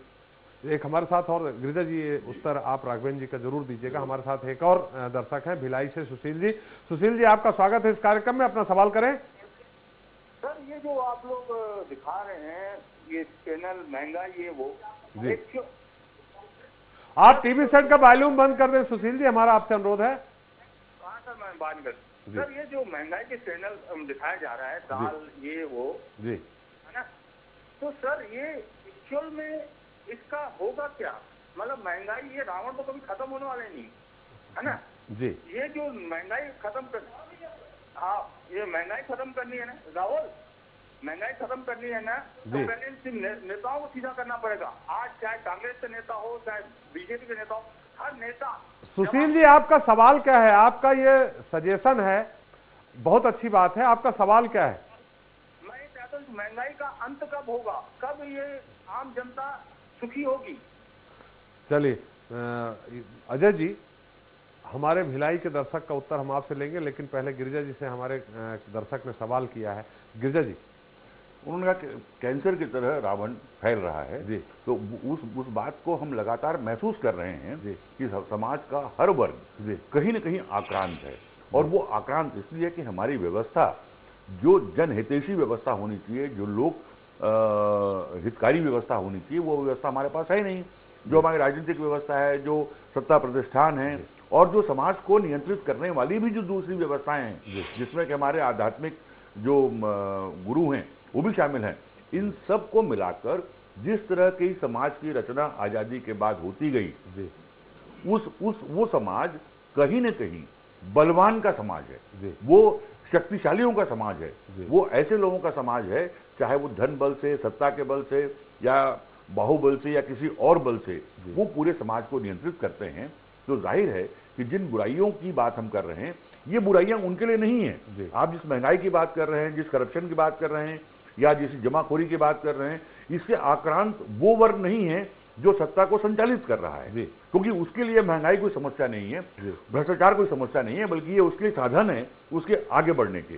एक हमारे साथ और गिरिजा जी, उत्तर आप राघवेंद्र जी का जरूर दीजिएगा। हमारे साथ एक और दर्शक हैं भिलाई से, सुशील जी। सुशील जी, आपका स्वागत है इस कार्यक्रम में, अपना सवाल करें। सर, ये जो आप लोग दिखा रहे हैं, ये चैनल महंगा, ये वो जी, आप टीवी सेट का वॉल्यूम बंद कर दें सुशील जी, हमारा आपसे अनुरोध है। हाँ सर, मैं बात कर। सर, ये जो महंगाई के चैनल दिखाया जा रहा है, दाल ये वो जी, है ना, तो सर ये एक्चुअल में इसका होगा क्या? मतलब महंगाई, ये रावण तो कभी खत्म होने वाले नहीं है ना जी। ये जो महंगाई खत्म कर, हाँ, ये महंगाई खत्म करनी है ना राहुल, महंगाई खत्म करनी है ना, तो पहले इन नेताओं को सीधा करना पड़ेगा। आज चाहे कांग्रेस के नेता हो, चाहे बीजेपी के नेता हो, हर नेता। सुशील जी, आपका सवाल क्या है? आपका ये सजेशन है, बहुत अच्छी बात है, आपका सवाल क्या है? मैं ये चाहता हूँ महंगाई का अंत कब होगा, कब ये आम जनता सुखी होगी? चलिए अजय जी, हमारे भिलाई के दर्शक का उत्तर हम आपसे लेंगे, लेकिन पहले गिरिजा जी से हमारे दर्शक ने सवाल किया है। गिरिजा जी, उन्होंने कहा कैंसर की तरह रावण फैल रहा है जी। तो उस बात को हम लगातार महसूस कर रहे हैं जी। कि समाज का हर वर्ग जी। कहीं न कहीं आक्रांत है, और वो आक्रांत इसलिए कि हमारी व्यवस्था जो जनहितैषी व्यवस्था होनी चाहिए, जो लोग हितकारी व्यवस्था होनी चाहिए, वो व्यवस्था हमारे पास है नहीं। जो हमारी राजनीतिक व्यवस्था है, जो सत्ता प्रतिष्ठान है, और जो समाज को नियंत्रित करने वाली भी जो दूसरी व्यवस्थाएं हैं, जिसमें कि हमारे आध्यात्मिक जो गुरु हैं वो भी शामिल हैं, इन सब को मिलाकर जिस तरह की समाज की रचना आजादी के बाद होती गई, वो समाज कहीं न कहीं बलवान का समाज है, वो शक्तिशालियों का समाज है, वो ऐसे लोगों का समाज है, चाहे वो धन बल से, सत्ता के बल से, या बाहुबल से, या किसी और बल से, वो पूरे समाज को नियंत्रित करते हैं। तो जाहिर है कि जिन बुराइयों की बात हम कर रहे हैं, ये बुराइयां उनके लिए नहीं है। आप जिस महंगाई की बात कर रहे हैं, जिस करप्शन की बात कर रहे हैं, या जिस जमाखोरी की बात कर रहे हैं, इससे आक्रांत वो वर्ग नहीं है जो सत्ता को संचालित कर रहा है, क्योंकि उसके लिए महंगाई कोई समस्या नहीं है, भ्रष्टाचार कोई समस्या नहीं है, बल्कि ये उसके साधन है उसके आगे बढ़ने के।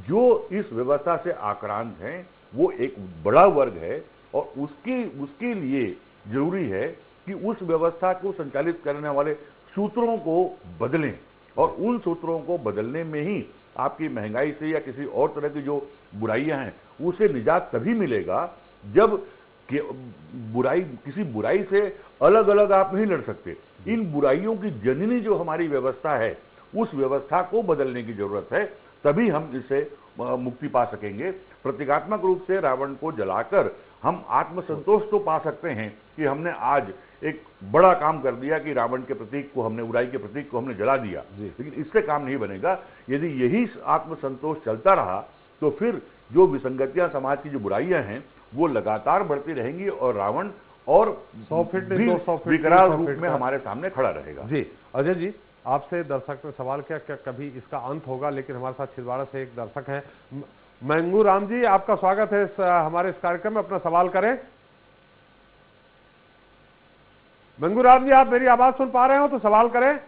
जो इस व्यवस्था से आक्रांत हैं वो एक बड़ा वर्ग है, और उसके लिए जरूरी है कि उस व्यवस्था को संचालित करने वाले सूत्रों को बदलें, और उन सूत्रों को बदलने में ही आपकी महंगाई से या किसी और तरह की जो बुराइयां हैं उसे निजात तभी मिलेगा जब किसी बुराई से अलग अलग आप नहीं लड़ सकते। इन बुराइयों की जननी जो हमारी व्यवस्था है, उस व्यवस्था को बदलने की जरूरत है, तभी हम इससे मुक्ति पा सकेंगे। प्रतीकात्मक रूप से रावण को जलाकर हम आत्मसंतोष तो पा सकते हैं कि हमने आज एक बड़ा काम कर दिया कि रावण के प्रतीक को हमने, बुराई के प्रतीक को हमने जला दिया, लेकिन इससे काम नहीं बनेगा। यदि यही आत्मसंतोष चलता रहा तो फिर जो विसंगतियां, समाज की जो बुराइयां हैं, वो लगातार बढ़ती रहेंगी, और रावण और 100 फीट विकराल रूप में हमारे सामने खड़ा रहेगा। जी अजय जी, आपसे दर्शक ने सवाल किया क्या कभी इसका अंत होगा, लेकिन हमारे साथ छिंदवाड़ा से एक दर्शक हैं, मंगू राम जी, आपका स्वागत है हमारे इस कार्यक्रम में, अपना सवाल करें। मंगू राम जी, आप मेरी आवाज सुन पा रहे हो तो सवाल करें।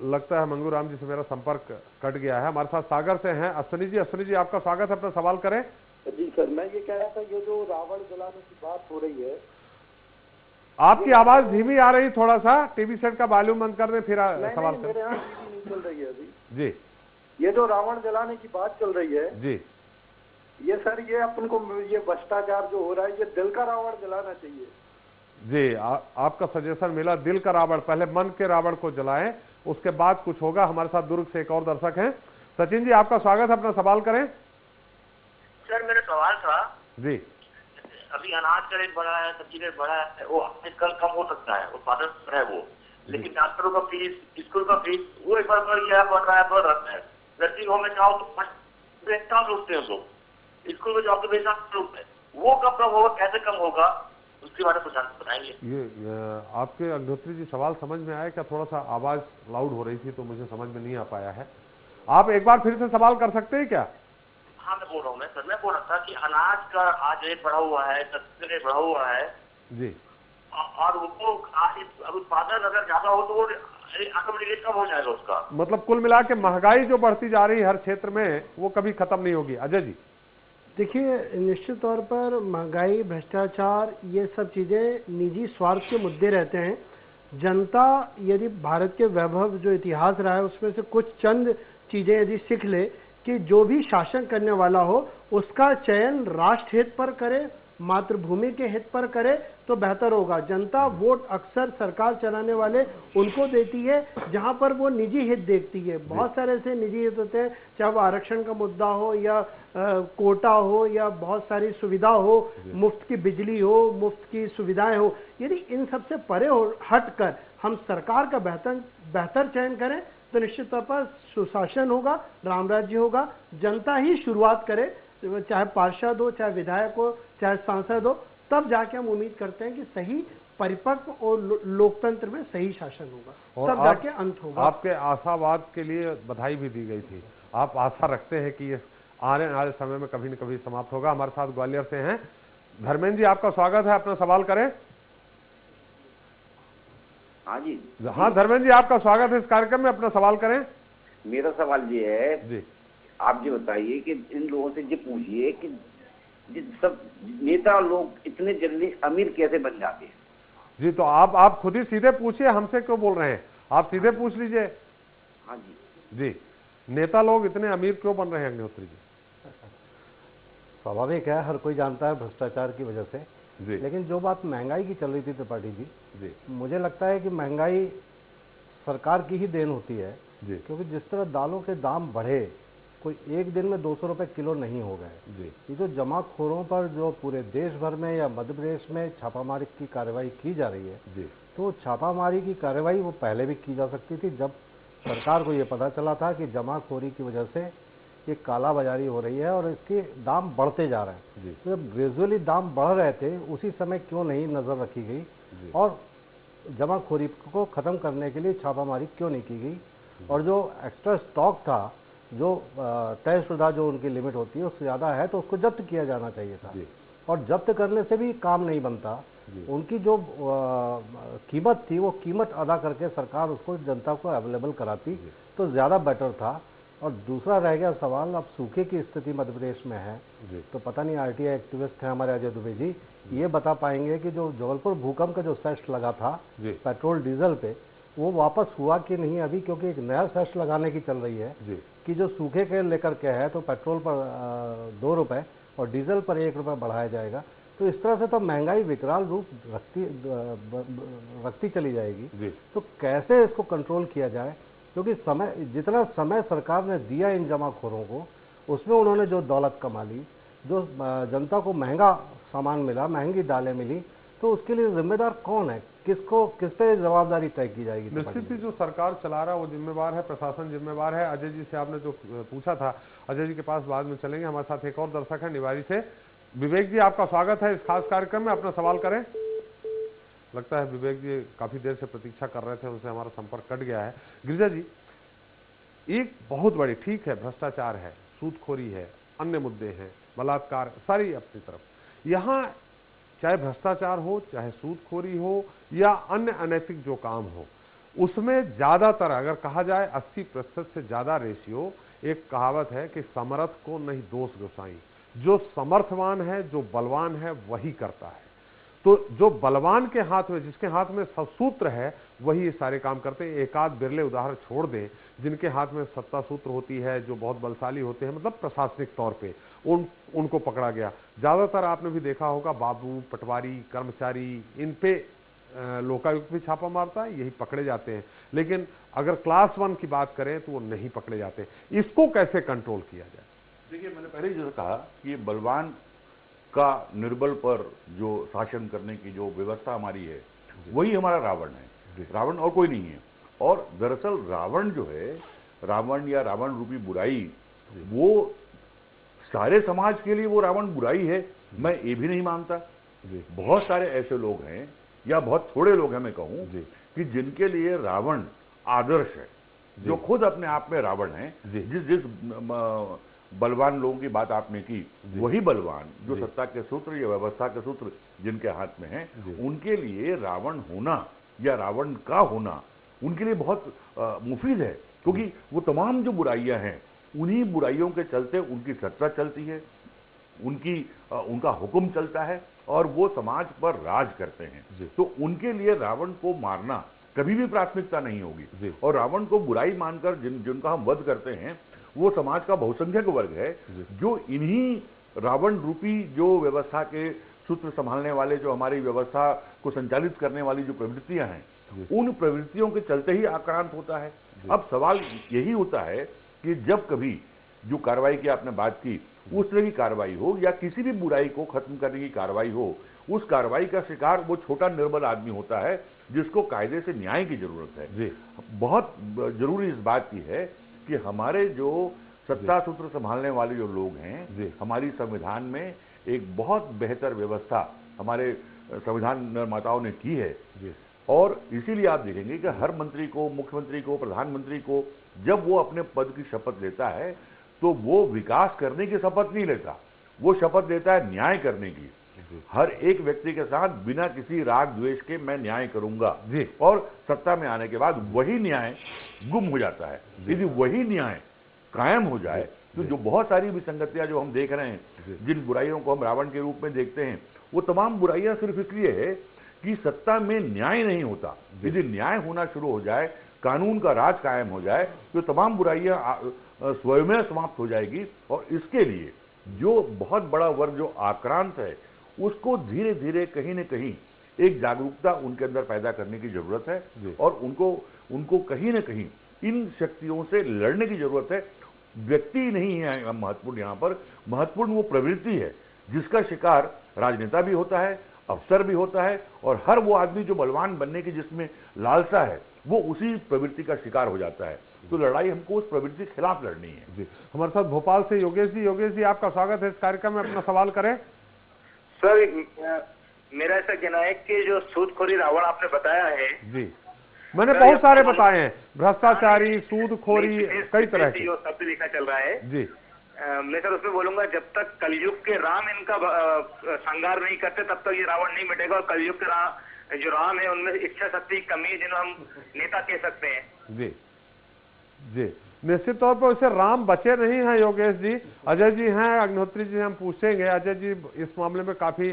लगता है मंगू राम जी से मेरा संपर्क कट गया है। हमारे साथ सागर से हैं अश्विनी जी, आपका स्वागत है, अपना सवाल करें। जी सर, मैं ये कह रहा था, ये जो रावण जलाने की बात हो रही है, आपकी आवाज धीमी आ रही, थोड़ा सा टीवी सेट का वॉल्यूम बंद कर दें फिर सवाल करें। मेरे यहाँ टीवी नहीं चल रही है अभी जी। ये जो रावण जलाने की बात चल रही है जी, ये सर, ये अपन को ये भ्रष्टाचार जो हो रहा है, ये दिल का रावण जलाना चाहिए। जी, आपका सजेशन मिला, दिल का रावण, पहले मन के रावण को जलाएं, उसके बाद कुछ होगा। हमारे साथ दुर्ग से एक और दर्शक हैं, सचिन जी, आपका स्वागत है, अपना सवाल करें। सर, मेरा सवाल था जी, अभी अनाज का रेट बढ़ा है, सब्जी रेट बढ़ा है, वो कल कम हो सकता है, उत्पादन है वो, लेकिन डॉक्टरों का फीस, स्कूल का फीस, वो एक बार बढ़ रहा है। नर्सिंग होम में जाओ तो रुकते हैं लोग, स्कूल में जाओ तो बेचारे रुकते हैं, वो कब कम होगा, कैसे कम होगा, उसके बारे में बताएंगे। ये आपके अग्निहोत्री जी सवाल समझ में आया क्या? थोड़ा सा आवाज लाउड हो रही थी तो मुझे समझ में नहीं आ पाया है। आप एक बार फिर से सवाल कर सकते हैं क्या? हाँ, मैं बोल रहा हूँ, मैं बोल रहा था कि अनाज का आज रेट बढ़ा हुआ है, सब्जी रेट बढ़ा हुआ है जी, और वो उत्पादन अगर ज्यादा हो तो वो ऑटोमेटिकली कम हो जाएगा उसका। मतलब कुल मिला के महंगाई जो बढ़ती जा रही है हर क्षेत्र में, वो कभी खत्म नहीं होगी। अजय जी, देखिए, निश्चित तौर पर महंगाई, भ्रष्टाचार, ये सब चीज़ें निजी स्वार्थ के मुद्दे रहते हैं। जनता यदि भारत के वैभव जो इतिहास रहा है उसमें से कुछ चंद चीज़ें यदि सीख ले कि जो भी शासन करने वाला हो उसका चयन राष्ट्र हित पर करे, मातृभूमि के हित पर करे तो बेहतर होगा। जनता वोट अक्सर सरकार चलाने वाले उनको देती है जहां पर वो निजी हित देखती है। बहुत सारे ऐसे निजी हित होते हैं, चाहे वो आरक्षण का मुद्दा हो या कोटा हो या बहुत सारी सुविधा हो, मुफ्त की बिजली हो, मुफ्त की सुविधाएं हो। यदि इन सबसे परे हटकर हम सरकार का बेहतर चयन करें तो निश्चित तौर पर सुशासन होगा, राम राज्य होगा। जनता ही शुरुआत करे, चाहे पार्षद हो, चाहे विधायक हो, चाहे सांसद हो, तब जाके हम उम्मीद करते हैं कि सही परिपक्व और लोकतंत्र में सही शासन होगा, तब जाके अंत होगा। आपके आशावाद के लिए बधाई भी दी गई थी। आप आशा रखते हैं कि ये आने वाले समय में कभी न कभी समाप्त होगा। हमारे साथ ग्वालियर से हैं धर्मेंद्र जी, आपका स्वागत है, अपना सवाल करें। हाँ जी। हाँ धर्मेंद्र जी, आपका स्वागत है इस कार्यक्रम में, अपना सवाल करें। मेरा सवाल ये है जी, आप ये बताइए कि इन लोगों से ये पूछिए कि सब नेता लोग इतने जल्दी अमीर कैसे बन जाते हैं? जी तो आप खुद ही सीधे पूछिए, हमसे क्यों बोल रहे हैं, आप सीधे पूछ लीजिए। हाँ जी। जी, नेता लोग इतने अमीर क्यों बन रहे हैं अग्निहोत्री जी? स्वाभाविक है, हर कोई जानता है भ्रष्टाचार की वजह से। जी। लेकिन जो बात महंगाई की चल रही थी त्रिपाठी जी, मुझे लगता है कि महंगाई सरकार की ही देन होती है जी, क्योंकि जिस तरह दालों के दाम बढ़े, कोई एक दिन में 200 रुपए किलो नहीं हो गए। जी, ये जो जमाखोरों पर जो पूरे देश भर में या मध्य प्रदेश में छापामारी की कार्रवाई की जा रही है, जी, तो छापामारी की कार्रवाई वो पहले भी की जा सकती थी, जब सरकार को ये पता चला था कि जमाखोरी की वजह से ये काला बाजारी हो रही है और इसके दाम बढ़ते जा रहे हैं। तो जब ग्रेजुअली दाम बढ़ रहे थे, उसी समय क्यों नहीं नजर रखी गई और जमाखोरी को खत्म करने के लिए छापामारी क्यों नहीं की गई? और जो एक्स्ट्रा स्टॉक था, जो तयशुदा जो उनकी लिमिट होती है उससे ज्यादा है, तो उसको जब्त किया जाना चाहिए था। और जब्त करने से भी काम नहीं बनता, उनकी जो कीमत थी वो कीमत अदा करके सरकार उसको जनता को अवेलेबल कराती तो ज्यादा बेटर था। और दूसरा रह गया सवाल, अब सूखे की स्थिति मध्य प्रदेश में है, तो पता नहीं आरटीआई एक्टिविस्ट हैं हमारे अजय दुबे जी, ये बता पाएंगे कि जो जबलपुर भूकंप का जो सेस लगा था पेट्रोल डीजल पे, वो वापस हुआ कि नहीं अभी? क्योंकि एक नया सेस लगाने की चल रही है कि जो सूखे के लेकर के है, तो पेट्रोल पर 2 रुपए और डीजल पर 1 रुपए बढ़ाया जाएगा। तो इस तरह से तो महंगाई विकराल रूप रखती चली जाएगी। तो कैसे इसको कंट्रोल किया जाए? क्योंकि जितना समय सरकार ने दिया इन जमाखोरों को, उसमें उन्होंने जो दौलत कमा ली, जो जनता को महंगा सामान मिला, महंगी दालें मिली, तो उसके लिए जिम्मेदार कौन है? किस पे जवाबदारी तय की जाएगी? निश्चित ही जो सरकार चला रहा है वो जिम्मेवार है, प्रशासन जिम्मेवार है। अजय जी से आपने जो पूछा था, अजय जी के पास बाद में चलेंगे। हमारे साथ एक और दर्शक है निवारी से, विवेक जी, आपका स्वागत है इस खास कार्यक्रम में, अपना सवाल करें। लगता है विवेक जी काफी देर से प्रतीक्षा कर रहे थे, उनसे हमारा संपर्क कट गया है। गिरिजा जी, एक बहुत बड़ी, ठीक है भ्रष्टाचार है, सूदखोरी है, अन्य मुद्दे हैं, बलात्कार, सारी अपनी तरफ। यहाँ चाहे भ्रष्टाचार हो, चाहे सूदखोरी हो या अन्य अनैतिक जो काम हो, उसमें ज्यादातर अगर कहा जाए 80% से ज्यादा रेशियो, एक कहावत है कि समर्थ को नहीं दोष गोसाई, जो समर्थवान है, जो बलवान है, वही करता है। तो जो बलवान के हाथ में, जिसके हाथ में सूत्र है, वही ये सारे काम करते हैं। एक आध बिरले उदाहरण छोड़ दें जिनके हाथ में सत्ता सूत्र होती है, जो बहुत बलशाली होते हैं, मतलब प्रशासनिक तौर पे उनको पकड़ा गया। ज्यादातर आपने भी देखा होगा बाबू, पटवारी, कर्मचारी, इन पे लोकायुक्त भी छापा मारता है, यही पकड़े जाते हैं। लेकिन अगर क्लास 1 की बात करें तो वो नहीं पकड़े जाते। इसको कैसे कंट्रोल किया जाए? देखिए, मैंने पहले ही कहा कि बलवान का निर्बल पर जो शासन करने की जो व्यवस्था हमारी है, वही हमारा रावण है। रावण और कोई नहीं है। और दरअसल रावण जो है, रावण या रावण रूपी बुराई, वो सारे समाज के लिए वो रावण बुराई है, मैं ये भी नहीं मानता। बहुत सारे ऐसे लोग हैं, या बहुत थोड़े लोग हैं मैं कहूं, कि जिनके लिए रावण आदर्श है, जो खुद अपने आप में रावण है। जिस बलवान लोगों की बात आपने की, वही बलवान जो सत्ता के सूत्र या व्यवस्था के सूत्र जिनके हाथ में है, उनके लिए रावण होना या रावण का होना उनके लिए बहुत मुफीद है। क्योंकि वो तमाम जो बुराइयां हैं, उन्हीं बुराइयों के चलते उनकी सत्ता चलती है, उनका हुक्म चलता है और वो समाज पर राज करते हैं। तो उनके लिए रावण को मारना कभी भी प्राथमिकता नहीं होगी। और रावण को बुराई मानकर जिनका हम वध करते हैं, वो समाज का बहुसंख्यक वर्ग है, जो इन्हीं रावण रूपी जो व्यवस्था के सूत्र संभालने वाले, जो हमारी व्यवस्था को संचालित करने वाली जो प्रवृत्तियां हैं, उन प्रवृत्तियों के चलते ही आक्रांत होता है। अब सवाल यही होता है कि जब कभी जो कार्रवाई की आपने बात की, उस तरह की कार्रवाई हो या किसी भी बुराई को खत्म करने की कार्रवाई हो, उस कार्रवाई का शिकार वो छोटा निर्बल आदमी होता है जिसको कायदे से न्याय की जरूरत है। जी। बहुत जरूरी इस बात की है कि हमारे जो सत्ता सूत्र संभालने वाले जो लोग हैं, हमारी संविधान में एक बहुत बेहतर व्यवस्था हमारे संविधान निर्माताओं ने की है, और इसीलिए आप देखेंगे कि हर मंत्री को, मुख्यमंत्री को, प्रधानमंत्री को जब वो अपने पद की शपथ लेता है तो वो विकास करने की शपथ नहीं लेता, वो शपथ लेता है न्याय करने की। हर एक व्यक्ति के साथ बिना किसी राग द्वेष के मैं न्याय करूंगा, और सत्ता में आने के बाद वही न्याय गुम हो जाता है। यदि वही न्याय कायम हो जाए तो जो बहुत सारी विसंगतियां जो हम देख रहे हैं, जिन बुराइयों को हम रावण के रूप में देखते हैं, वो तमाम बुराइयां सिर्फ इसलिए है कि सत्ता में न्याय नहीं होता। यदि न्याय होना शुरू हो जाए, कानून का राज कायम हो जाए, तो तमाम बुराइयां स्वयं समाप्त हो जाएगी। और इसके लिए जो बहुत बड़ा वर्ग जो आक्रांत है, उसको धीरे धीरे कहीं न कहीं एक जागरूकता उनके अंदर पैदा करने की जरूरत है, और उनको कहीं न कहीं इन शक्तियों से लड़ने की जरूरत है। व्यक्ति नहीं है महत्वपूर्ण, यहाँ पर महत्वपूर्ण वो प्रवृत्ति है जिसका शिकार राजनेता भी होता है, अफसर भी होता है, और हर वो आदमी जो बलवान बनने की जिसमें लालसा है, वो उसी प्रवृत्ति का शिकार हो जाता है। तो लड़ाई हमको उस प्रवृत्ति के खिलाफ लड़नी है। जी, हमारे साथ भोपाल से योगेश जी आपका स्वागत है इस कार्यक्रम में, अपना सवाल करें। सर, मेरा ऐसा कहना है कि जो सूदखोरी रावण आपने बताया है, जी, मैंने बहुत सारे बताए हैं, भ्रष्टाचारी, सूदखोरी, कई तरह के जो शब्द लिखा चल रहा है जी। मैं सर उसमें बोलूंगा, जब तक कलयुग के राम इनका श्रृंगार नहीं करते तब तक ये रावण नहीं मिटेगा। और कलयुग के जो राम है उनमें इच्छा शक्ति की कमी है, जिन्हें हम नेता कह सकते हैं। जी जी, निश्चित तौर पर उसे राम बचे नहीं हैं योगेश जी। अजय जी हैं, अग्निहोत्री जी हम पूछेंगे। अजय जी इस मामले में काफी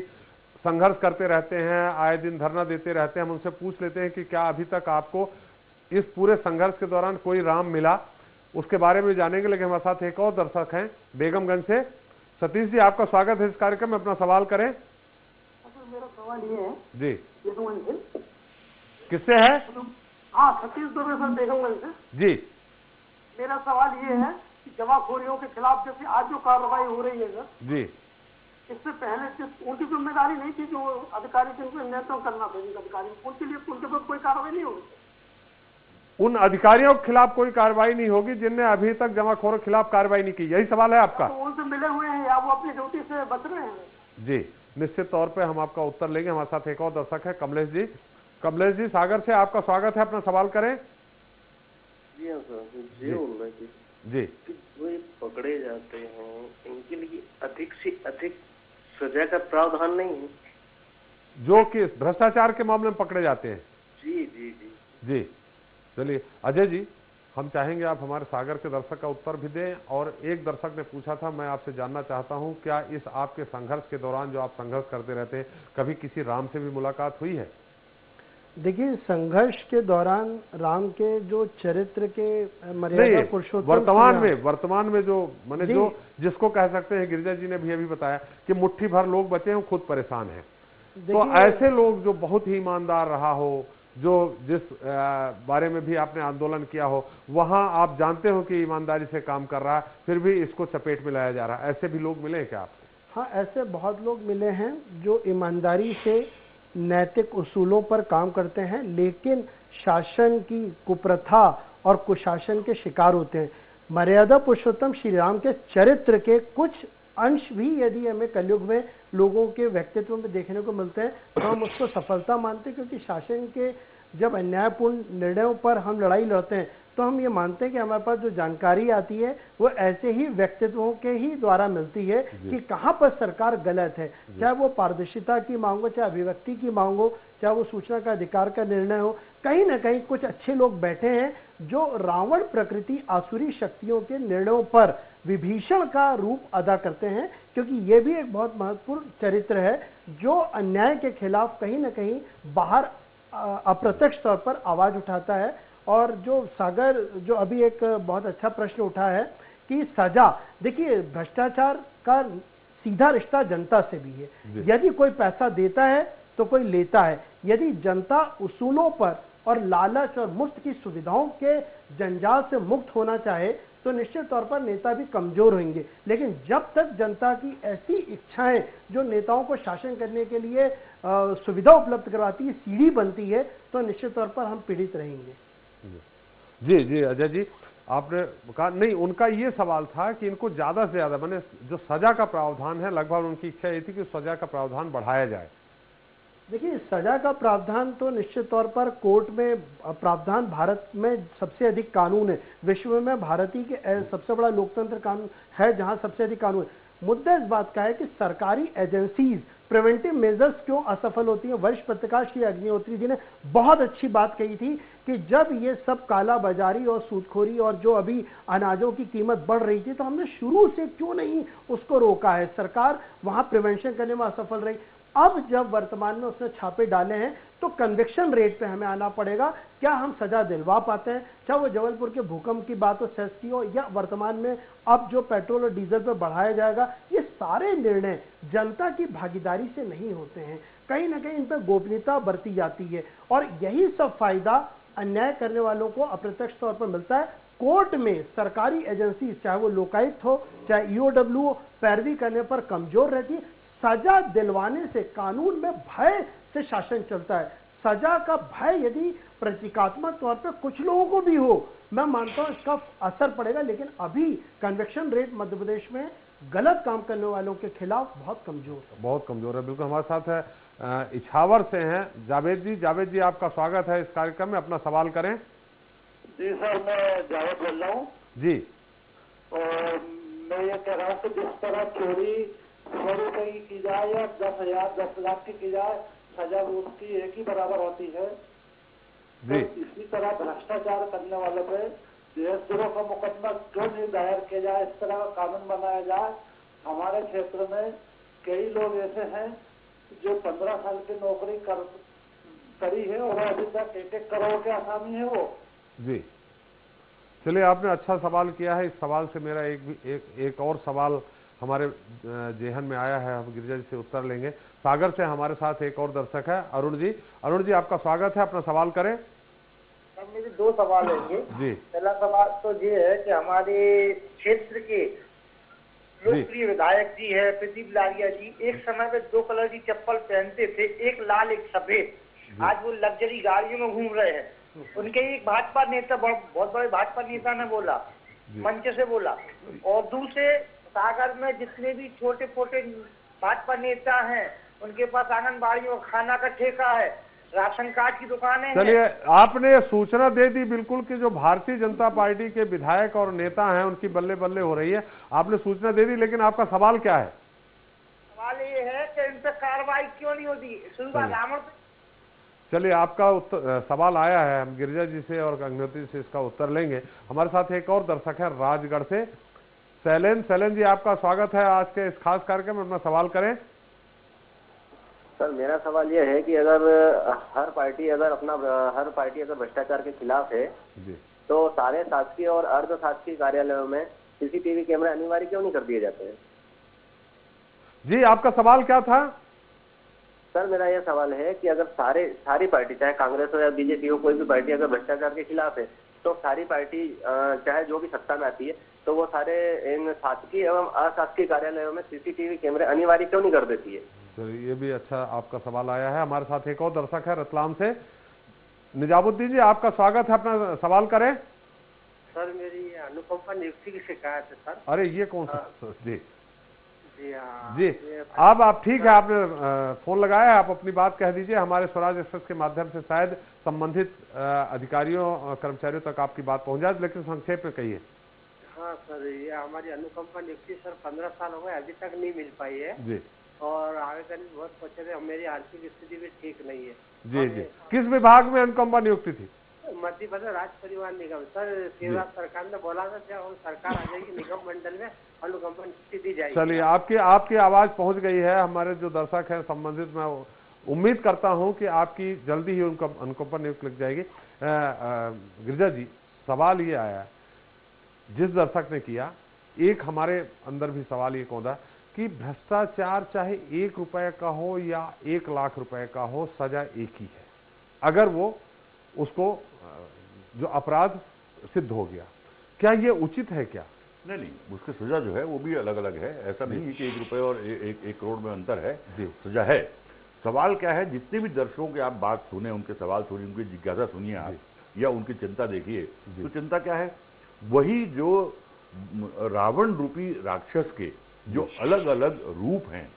संघर्ष करते रहते हैं, आए दिन धरना देते रहते हैं। हम उनसे पूछ लेते हैं कि क्या अभी तक आपको इस पूरे संघर्ष के दौरान कोई राम मिला, उसके बारे में जानेंगे। लेकिन हमारे साथ एक और दर्शक हैं बेगमगंज से। सतीश जी आपका स्वागत है इस कार्यक्रम में, अपना सवाल करें। मेरा सवाल ये है जी, बेगमगंज से। किससे है? हाँ, सतीश दुबे सर, बेगमगंज से। जी, मेरा सवाल ये है कि जमाखोरियों के खिलाफ जैसे आज जो कार्रवाई हो रही है सर जी, इससे पहले उनकी जिम्मेदारी नहीं थी, जो अधिकारी जिनको नियंत्रण करना था अधिकारी, उनके लिए उनके ऊपर कोई कार्रवाई नहीं होगी? उन अधिकारियों के खिलाफ कोई कार्रवाई नहीं होगी जिनने अभी तक जमाखोरों के खिलाफ कार्रवाई नहीं की, यही सवाल है आपका? तो उनसे मिले हुए हैं या वो अपनी ड्यूटी से बच रहे हैं? जी, निश्चित तौर पे हम आपका उत्तर लेंगे। हमारे साथ एक और दर्शक है कमलेश जी। कमलेश जी सागर से आपका स्वागत है, अपना सवाल करें। जी हाँ सर, ये बोल रहे थे जी कि जो ये पकड़े जाते हैं इनके लिए अधिक से अधिक सजा का प्रावधान नहीं है? जो कि भ्रष्टाचार के मामले में पकड़े जाते हैं? जी जी जी जी, चलिए अजय जी, हम चाहेंगे आप हमारे सागर के दर्शक का उत्तर भी दें। और एक दर्शक ने पूछा था, मैं आपसे जानना चाहता हूं, क्या इस आपके संघर्ष के दौरान जो आप संघर्ष करते रहते हैं, कभी किसी राम से भी मुलाकात हुई है? देखिए, संघर्ष के दौरान राम के जो चरित्र के मर्यादा पुरुषोत्तम वर्तमान में जो माने जो जिसको कह सकते हैं, गिरिजा जी ने भी अभी बताया कि मुट्ठी भर लोग बचे हैं, खुद परेशान हैं। तो ऐसे लोग जो बहुत ही ईमानदार रहा हो, जो जिस बारे में भी आपने आंदोलन किया हो, वहां आप जानते हो कि ईमानदारी से काम कर रहा है, फिर भी इसको चपेट में लाया जा रहा है, ऐसे भी लोग मिले हैं क्या आपको? हाँ, ऐसे बहुत लोग मिले हैं जो ईमानदारी से नैतिक उसूलों पर काम करते हैं, लेकिन शासन की कुप्रथा और कुशासन के शिकार होते हैं। मर्यादा पुरुषोत्तम श्री राम के चरित्र के कुछ अंश भी यदि हमें कलयुग में लोगों के व्यक्तित्व में देखने को मिलते हैं तो हम उसको सफलता मानते हैं, क्योंकि शासन के जब अन्यायपूर्ण निर्णयों पर हम लड़ाई लड़ते हैं तो हम ये मानते हैं कि हमारे पास जो जानकारी आती है वो ऐसे ही व्यक्तित्वों के ही द्वारा मिलती है कि कहाँ पर सरकार गलत है, चाहे वो पारदर्शिता की मांग हो, चाहे अभिव्यक्ति की मांग हो, चाहे वो सूचना का अधिकार का निर्णय हो। कहीं ना कहीं कुछ अच्छे लोग बैठे हैं जो रावण प्रकृति आसुरी शक्तियों के निर्णयों पर विभीषण का रूप अदा करते हैं, क्योंकि ये भी एक बहुत महत्वपूर्ण चरित्र है जो अन्याय के खिलाफ कहीं ना कहीं बाहर अप्रत्यक्ष तौर पर आवाज उठाता है। और जो सागर जो अभी एक बहुत अच्छा प्रश्न उठा है कि सजा, देखिए भ्रष्टाचार का सीधा रिश्ता जनता से भी है। यदि कोई पैसा देता है तो कोई लेता है, यदि जनता उसूलों पर और लालच और मुफ्त की सुविधाओं के जंजाल से मुक्त होना चाहे तो निश्चित तौर पर नेता भी कमजोर होंगे। लेकिन जब तक जनता की ऐसी इच्छाएं जो नेताओं को शासन करने के लिए सुविधा उपलब्ध करवाती है, सीढ़ी बनती है, तो निश्चित तौर पर हम पीड़ित रहेंगे। जी जी अजय जी, आपने कहा नहीं, उनका ये सवाल था कि इनको ज्यादा से ज्यादा माने जो सजा का प्रावधान है, लगभग उनकी इच्छा ये थी कि सजा का प्रावधान बढ़ाया जाए। देखिए, सजा का प्रावधान तो निश्चित तौर पर कोर्ट में प्रावधान, भारत में सबसे अधिक कानून है, विश्व में भारत ही के सबसे बड़ा लोकतंत्र कानून है जहां सबसे अधिक कानून है। मुद्दा इस बात का है कि सरकारी एजेंसीज प्रिवेंटिव मेजर्स क्यों असफल होती है। वरिष्ठ पत्रकार श्री अग्निहोत्री जी ने बहुत अच्छी बात कही थी कि जब ये सब काला बाजारी और सूदखोरी और जो अभी अनाजों की कीमत बढ़ रही थी तो हमने शुरू से क्यों नहीं उसको रोका है, सरकार वहां प्रिवेंशन करने में असफल रही। अब जब वर्तमान में उसने छापे डाले हैं तो कन्विक्शन रेट पे हमें आना पड़ेगा, क्या हम सजा दिलवा पाते हैं, चाहे वो जबलपुर के भूकंप की बात हो, सेस की हो, या वर्तमान में अब जो पेट्रोल और डीजल पे बढ़ाया जाएगा। ये सारे निर्णय जनता की भागीदारी से नहीं होते हैं, कहीं ना कहीं इन पर गोपनीयता बरती जाती है और यही सब फायदा अन्याय करने वालों को अप्रत्यक्ष तौर पर मिलता है। कोर्ट में सरकारी एजेंसी, चाहे वो लोकायुक्त हो चाहे ईओडब्ल्यू हो, पैरवी करने पर कमजोर रहती है। सजा दिलवाने से कानून में भय से शासन चलता है। सजा का भय यदि प्रतीकात्मक तौर पर कुछ लोगों को भी हो, मैं मानता हूं इसका असर पड़ेगा, लेकिन अभी कन्विक्शन रेट मध्य प्रदेश में गलत काम करने वालों के खिलाफ बहुत कमजोर है। बहुत कमजोर है। बिल्कुल, हमारे साथ है इछावर से हैं जावेद जी। जावेद जी, आपका स्वागत है इस कार्यक्रम में, अपना सवाल करें। जी सर, मैं जावेद बोल रहा हूँ जी। और मैं ये कह रहा हूँ कि जिस तरह चोरी 100 रुपए की जाए या 10,000 10 लाख की जाए, सजा उसकी एक ही बराबर होती है। जी। तो इसी तरह भ्रष्टाचार करने वालों पे देशद्रोह का मुकदमा क्यों नहीं दायर किया जाए, इस तरह का कानून बनाया जाए। हमारे क्षेत्र में कई लोग ऐसे हैं जो 15 साल की नौकरी करी है और अभी तक 1-1 करोड़ के आसामी है वो। जी, चलिए, आपने अच्छा सवाल किया है। इस सवाल से मेरा एक और सवाल हमारे जेहन में आया है, हम गिरिजा जी से उत्तर लेंगे। सागर से हमारे साथ एक और दर्शक है, अरुण जी। अरुण जी, आपका स्वागत है, अपना सवाल करें। सर, मेरे 2 सवाल होंगे जी। पहला सवाल तो ये है कि हमारे क्षेत्र के लोकप्रिय विधायक जी है प्रदीप लारिया जी, एक समय पे 2 कलर की चप्पल पहनते थे, एक लाल एक सफेद। आज वो लग्जरी गाड़ियों में घूम रहे हैं। उनके एक भाजपा नेता, बहुत बड़े भाजपा नेता ने बोला, मंच से बोला, और दूसरे सागर में जितने भी छोटे छोटे भाजपा नेता हैं उनके पास आंगनबाड़ी और खाना का ठेका है, राशन कार्ड की दुकानें हैं। चलिए, आपने सूचना दे दी बिल्कुल कि जो भारतीय जनता पार्टी के विधायक और नेता हैं उनकी बल्ले बल्ले हो रही है, आपने सूचना दे दी, लेकिन आपका सवाल क्या है? सवाल ये है कि इन पर कार्रवाई क्यों नहीं होती। सुनवा रावण। चलिए, आपका सवाल आया है, हम गिरिजा जी से और अग्निहोत्री से इसका उत्तर लेंगे। हमारे साथ एक और दर्शक है राजगढ़ से, सैलन जी, आपका स्वागत है आज के इस खास कार्यक्रम में, अपना सवाल करें। सर, मेरा सवाल यह है कि अगर हर पार्टी अगर भ्रष्टाचार के खिलाफ है जी, तो सारे शासकीय और अर्ध शासकीय कार्यालयों में सीसीटीवी कैमरे अनिवार्य क्यों नहीं कर दिए जाते हैं? जी, आपका सवाल क्या था? सर, मेरा यह सवाल है कि अगर सारी पार्टी, चाहे कांग्रेस हो या बीजेपी हो, कोई भी पार्टी अगर भ्रष्टाचार के खिलाफ है तो सारी पार्टी चाहे जो भी सत्ता में आती है तो वो सारे इन शासकीय एवं अशासकीय कार्यालयों में सीसीटीवी कैमरे अनिवार्य क्यों नहीं कर देती है? चलिए, ये भी अच्छा आपका सवाल आया है। हमारे साथ एक और दर्शक है रतलाम से, निजामुद्दीन जी, आपका स्वागत है, अपना सवाल करें। सर, मेरी अनुकंपा नियुक्ति की शिकायत है सर। अरे, ये कौन सा? जी जी हाँ जी, अब आप ठीक है, आपने फोन लगाया है, आप अपनी बात कह दीजिए। हमारे स्वराज एक्सप्रेस के माध्यम से शायद संबंधित अधिकारियों कर्मचारियों तक आपकी बात पहुंच जाए, लेकिन संक्षेप में कहिए। हाँ सर, ये हमारी अनुकंपा नियुक्ति सर 15 साल हो गए, अभी तक नहीं मिल पाई है जी, और आवेदन भी बहुत पहुंचे थे। मेरी आर्थिक स्थिति भी ठीक नहीं है। जी जी, किस विभाग में अनुकंपा नियुक्ति थी? मध्य प्रदेश राज्य परिवहन निगम। सर, शिवराज सरकार ने बोला था जब सरकार आ जाएगी निगम मंडल में अनुकंपा नियुक्ति दी जाएगी। चलिए, आपकी आवाज पहुंच गई है। हमारे जो दर्शक हैं संबंधित, मैं उम्मीद करता हूं कि आपकी जल्दी ही उनका अनुकंपा नियुक्ति लग जाएगी। गिरिजा जी, सवाल ये आया जिस दर्शक ने किया, एक हमारे अंदर भी सवाल ये कौंधा कि भ्रष्टाचार चाहे 1 रुपए का हो या 1 लाख रुपए का हो, सजा एक ही है। अगर वो उसको जो अपराध सिद्ध हो गया। क्या ये उचित है क्या? नहीं, उसकी सजा जो है वो भी अलग अलग है। ऐसा नहीं है कि 1 रुपए और 1 करोड़ में अंतर है, सजा है। सवाल क्या है, जितने भी दर्शकों की आप बात सुने, उनके सवाल सुनिए, उनकी जिज्ञासा सुनिए आप, या उनकी चिंता देखिए, तो चिंता क्या है, वही जो रावण रूपी राक्षस के जो अलग अलग रूप हैं,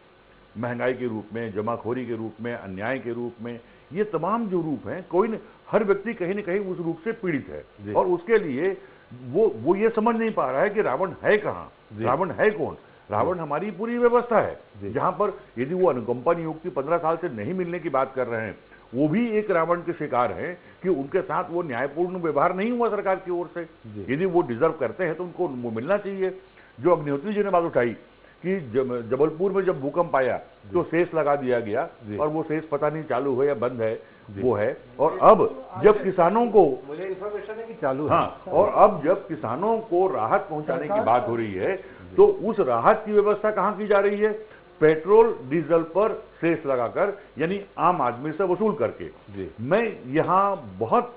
महंगाई के रूप में, जमाखोरी के रूप में, अन्याय के रूप में, ये तमाम जो रूप हैं, कोई न हर व्यक्ति कहीं न कहीं उस रूप से पीड़ित है, और उसके लिए वो ये समझ नहीं पा रहा है कि रावण है कहाँ, रावण है कौन। रावण हमारी पूरी व्यवस्था है, जहां पर यदि वो अनुकंपा नियुक्ति 15 साल से नहीं मिलने की बात कर रहे हैं, वो भी एक रावण के शिकार हैं कि उनके साथ वो न्यायपूर्ण व्यवहार नहीं हुआ सरकार की ओर से। यदि वो डिजर्व करते हैं तो उनको वो मिलना चाहिए। जो अग्निहोत्री जी ने बात उठाई कि जबलपुर में जब भूकंप आया तो सेस लगा दिया गया, और वो सेस पता नहीं चालू है या बंद है, वो है। और अब जब किसानों को, मुझे इंफॉर्मेशन है कि चालू है, हाँ, और अब जब किसानों को राहत पहुंचाने की बात हो रही है, तो उस राहत की व्यवस्था कहां की जा रही है? पेट्रोल डीजल पर सेस लगाकर, यानी आम आदमी से वसूल करके। मैं यहां बहुत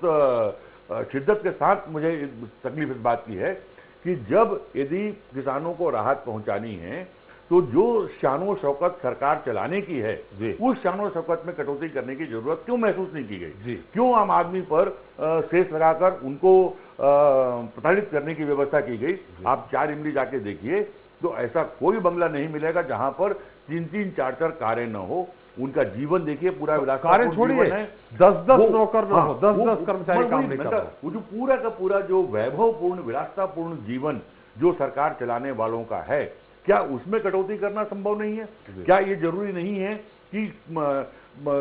शिद्दत के साथ मुझे तकलीफ इस बात की है कि जब यदि किसानों को राहत पहुंचानी है, तो जो शानो शौकत सरकार चलाने की है, उस शानो शौकत में कटौती करने की जरूरत क्यों महसूस नहीं की गई? क्यों आम आदमी पर सेस लगाकर उनको प्रताड़ित करने की व्यवस्था की गई? आप 4 इमली जाके देखिए तो ऐसा कोई बंगला नहीं मिलेगा जहां पर 3-3, 4-4 कारें न हो। उनका जीवन देखिए, पूरा विलास, कारें छोड़िए, 10-10 नौकर न हो, 10-10 कर्मचारी काम नहीं कर रहे। वो जो पूरा का पूरा जो वैभवपूर्ण, विलासतापूर्ण जीवन जो सरकार चलाने वालों का है, क्या उसमें कटौती करना संभव नहीं है? क्या ये जरूरी नहीं है कि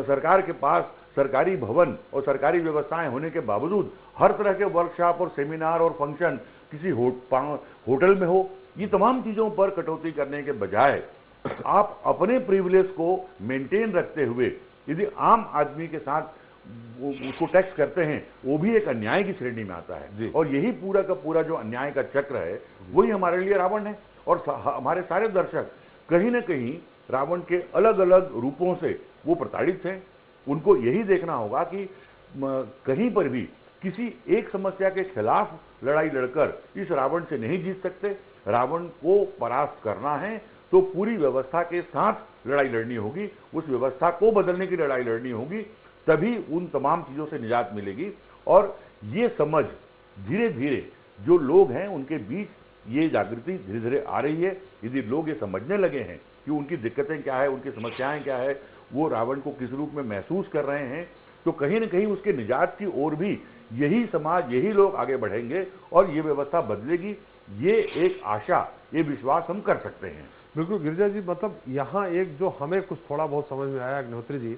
सरकार के पास सरकारी भवन और सरकारी व्यवस्थाएं होने के बावजूद हर तरह के वर्कशॉप और सेमिनार और फंक्शन किसी होटल में हो? ये तमाम चीजों पर कटौती करने के बजाय आप अपने प्रिविलेज को मेंटेन रखते हुए यदि आम आदमी के साथ उसको टैक्स करते हैं, वो भी एक अन्याय की श्रेणी में आता है। और यही पूरा का पूरा जो अन्याय का चक्र है, वही हमारे लिए रावण है। और हमारे सारे दर्शक कहीं ना कहीं रावण के अलग अलग रूपों से वो प्रताड़ित हैं। उनको यही देखना होगा कि कहीं पर भी किसी एक समस्या के खिलाफ लड़ाई लड़कर इस रावण से नहीं जीत सकते। रावण को परास्त करना है तो पूरी व्यवस्था के साथ लड़ाई लड़नी होगी, उस व्यवस्था को बदलने की लड़ाई लड़नी होगी, तभी उन तमाम चीजों से निजात मिलेगी। और ये समझ धीरे धीरे जो लोग हैं उनके बीच ये जागृति धीरे धीरे आ रही है। यदि लोग ये समझने लगे हैं कि उनकी दिक्कतें क्या है, उनकी समस्याएं क्या है, वो रावण को किस रूप में महसूस कर रहे हैं, तो कहीं न कहीं उसके निजात की ओर भी यही समाज, यही लोग आगे बढ़ेंगे और ये व्यवस्था बदलेगी। ये एक आशा, ये विश्वास हम कर सकते हैं। बिल्कुल गिरिजा जी, मतलब यहाँ एक जो हमें कुछ थोड़ा बहुत समझ में आया, अग्निहोत्री जी,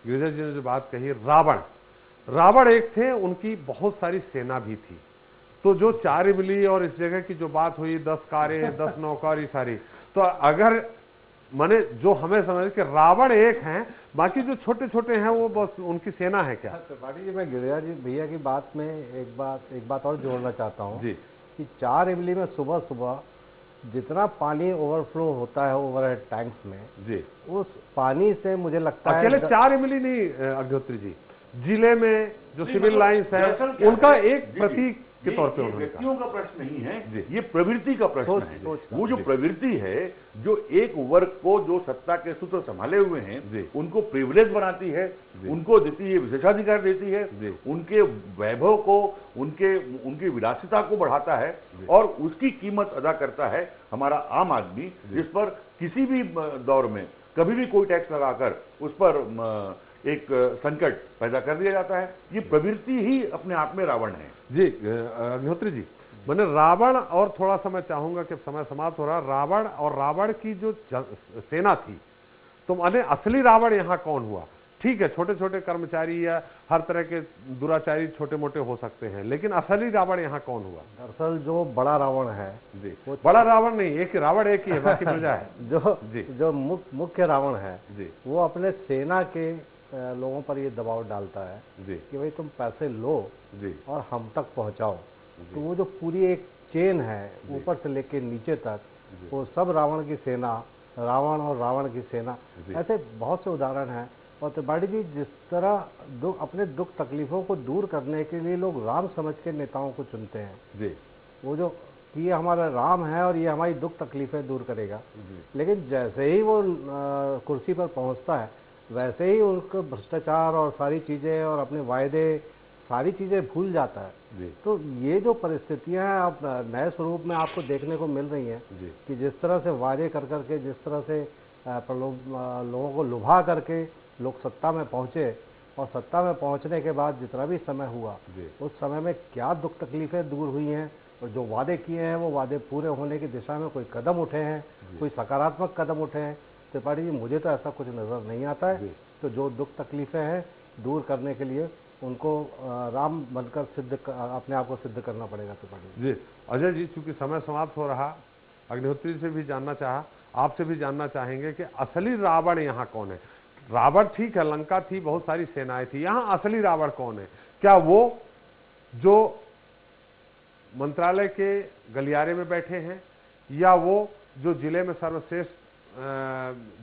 गिरिजा जी ने जो बात कही, रावण एक थे, उनकी बहुत सारी सेना भी थी। तो जो 4 इमली और इस जगह की जो बात हुई, 10 कारें, 10 नौकर, सारी, तो अगर माने जो हमें समझ कि रावण एक हैं, बाकी जो छोटे छोटे हैं वो बस उनकी सेना है क्या? त्रिपाठी जी, मैं गिरिजा जी भैया की बात में एक बात और जोड़ना चाहता हूँ कि 4 इमली में सुबह सुबह जितना पानी ओवरफ्लो होता है ओवरहेड टैंक्स में जी, उस पानी से मुझे लगता है अकेले 4 इमली नहीं अग्निहोत्री जी, जिले में जो सिविल लाइंस है उनका एक प्रतीक के तौर पे व्यक्तियों का प्रश्न नहीं है, ये प्रवृत्ति का प्रश्न है। वो जो प्रवृत्ति है, जो एक वर्ग को जो सत्ता के सूत्र संभाले हुए हैं उनको प्रिविलेज बनाती है, उनको देती है, विशेषाधिकार देती है, उनके वैभव को, उनकी विलासिता को बढ़ाता है और उसकी कीमत अदा करता है हमारा आम आदमी, जिस पर किसी भी दौर में कभी भी कोई टैक्स लगाकर उस पर एक संकट पैदा कर दिया जाता है। ये प्रवृत्ति ही अपने आप में रावण है। जी अग्निहोत्री जी, मैंने रावण, और थोड़ा सा मैं चाहूंगा कि समय समाप्त हो रहा, रावण और रावण की जो सेना थी, तो मैंने असली रावण यहाँ कौन हुआ? ठीक है, छोटे छोटे कर्मचारी या हर तरह के दुराचारी छोटे मोटे हो सकते हैं, लेकिन असली रावण यहाँ कौन हुआ? दरअसल जो बड़ा रावण है जी, बड़ा रावण नहीं, एक रावण एक ही है, बाकी प्रजा है। जो मुख्य रावण है वो अपने सेना के लोगों पर ये दबाव डालता है कि भाई तुम पैसे लो और हम तक पहुंचाओ। तो वो जो पूरी एक चेन है ऊपर से लेके नीचे तक, वो सब रावण की सेना, रावण और रावण की सेना, ऐसे बहुत से उदाहरण हैं और त्रिपाठी जी, जिस तरह अपने दुख तकलीफों को दूर करने के लिए लोग राम समझ के नेताओं को चुनते हैं जी, वो जो कि ये हमारा राम है और ये हमारी दुख तकलीफें दूर करेगा, लेकिन जैसे ही वो कुर्सी पर पहुंचता है वैसे ही उनको भ्रष्टाचार और सारी चीज़ें और अपने वायदे सारी चीज़ें भूल जाता है। तो ये जो परिस्थितियां हैं अब नए स्वरूप में आपको देखने को मिल रही हैं कि जिस तरह से वादे कर करके, जिस तरह से लोगों को लुभा करके लोग सत्ता में पहुंचे और सत्ता में पहुंचने के बाद जितना भी समय हुआ उस समय में क्या दुख तकलीफें दूर हुई हैं और जो वादे किए हैं वो वादे पूरे होने की दिशा में कोई कदम उठे हैं, कोई सकारात्मक कदम उठे हैं। त्रिपाठी जी, मुझे तो ऐसा कुछ नज़र नहीं आता है। तो जो दुख तकलीफें हैं दूर करने के लिए उनको राम बनकर अपने आप को सिद्ध करना पड़ेगा। त्रिपाठी जी, अजय जी, चूंकि समय समाप्त हो रहा, अग्निहोत्री से भी जानना चाहा, आपसे भी जानना चाहेंगे कि असली रावण यहाँ कौन है? रावण ठीक है, लंका थी, बहुत सारी सेनाएं थी, यहाँ असली रावण कौन है? क्या वो जो मंत्रालय के गलियारे में बैठे हैं, या वो जो जिले में सर्वश्रेष्ठ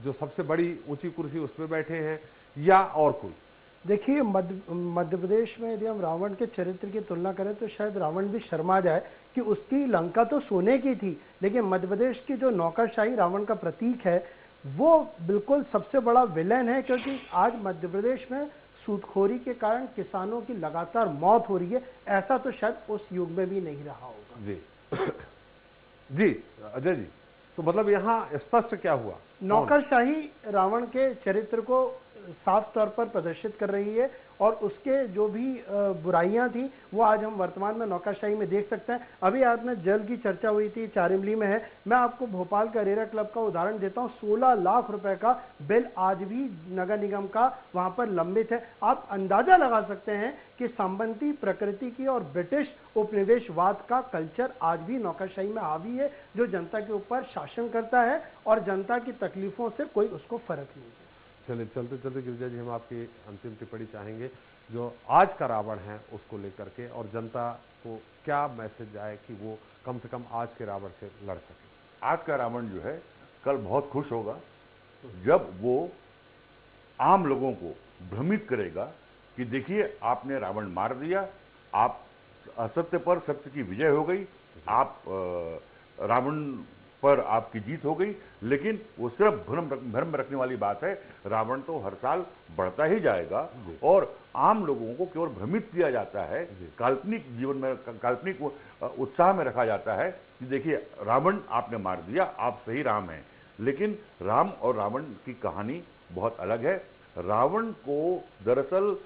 जो सबसे बड़ी ऊंची कुर्सी उस पर बैठे हैं, या और कोई? देखिए, मध्य प्रदेश में यदि हम रावण के चरित्र की तुलना करें तो शायद रावण भी शर्मा जाए कि उसकी लंका तो सोने की थी, लेकिन मध्य प्रदेश की जो नौकरशाही रावण का प्रतीक है वो बिल्कुल सबसे बड़ा विलेन है, क्योंकि आज मध्य प्रदेश में सूदखोरी के कारण किसानों की लगातार मौत हो रही है। ऐसा तो शायद उस युग में भी नहीं रहा होगा। जी जी, अजय जी, तो मतलब यहाँ स्पष्ट क्या हुआ? नौकरशाही रावण के चरित्र को साफ तौर पर प्रदर्शित कर रही है और उसके जो भी बुराइयां थी वो आज हम वर्तमान में नौकरशाही में देख सकते हैं। अभी आपने जल की चर्चा हुई थी, चारिमली में है। मैं आपको भोपाल का रेरा क्लब का उदाहरण देता हूं। 16 लाख रुपए का बिल आज भी नगर निगम का वहां पर लंबित है। आप अंदाजा लगा सकते हैं कि संबंधी प्रकृति की और ब्रिटिश उपनिवेशवाद का कल्चर आज भी नौकरशाही में हावी है, जो जनता के ऊपर शासन करता है और जनता की तकलीफों से कोई उसको फर्क नहीं है। चलिए, चलते चलते गिरिजा जी, हम आपकी अंतिम टिप्पणी चाहेंगे जो आज का रावण है उसको लेकर के, और जनता को क्या मैसेज आए कि वो कम से कम आज के रावण से लड़ सके। आज का रावण जो है कल बहुत खुश होगा जब वो आम लोगों को भ्रमित करेगा कि देखिए आपने रावण मार दिया, आप असत्य पर सत्य की विजय हो गई, आप रावण पर आपकी जीत हो गई। लेकिन वो सिर्फ भ्रम रखने वाली बात है। रावण तो हर साल बढ़ता ही जाएगा और आम लोगों को केवल भ्रमित किया जाता है, काल्पनिक जीवन में, काल्पनिक उत्साह में रखा जाता है कि देखिए रावण आपने मार दिया, आप सही राम हैं। लेकिन राम और रावण की कहानी बहुत अलग है। रावण को दरअसल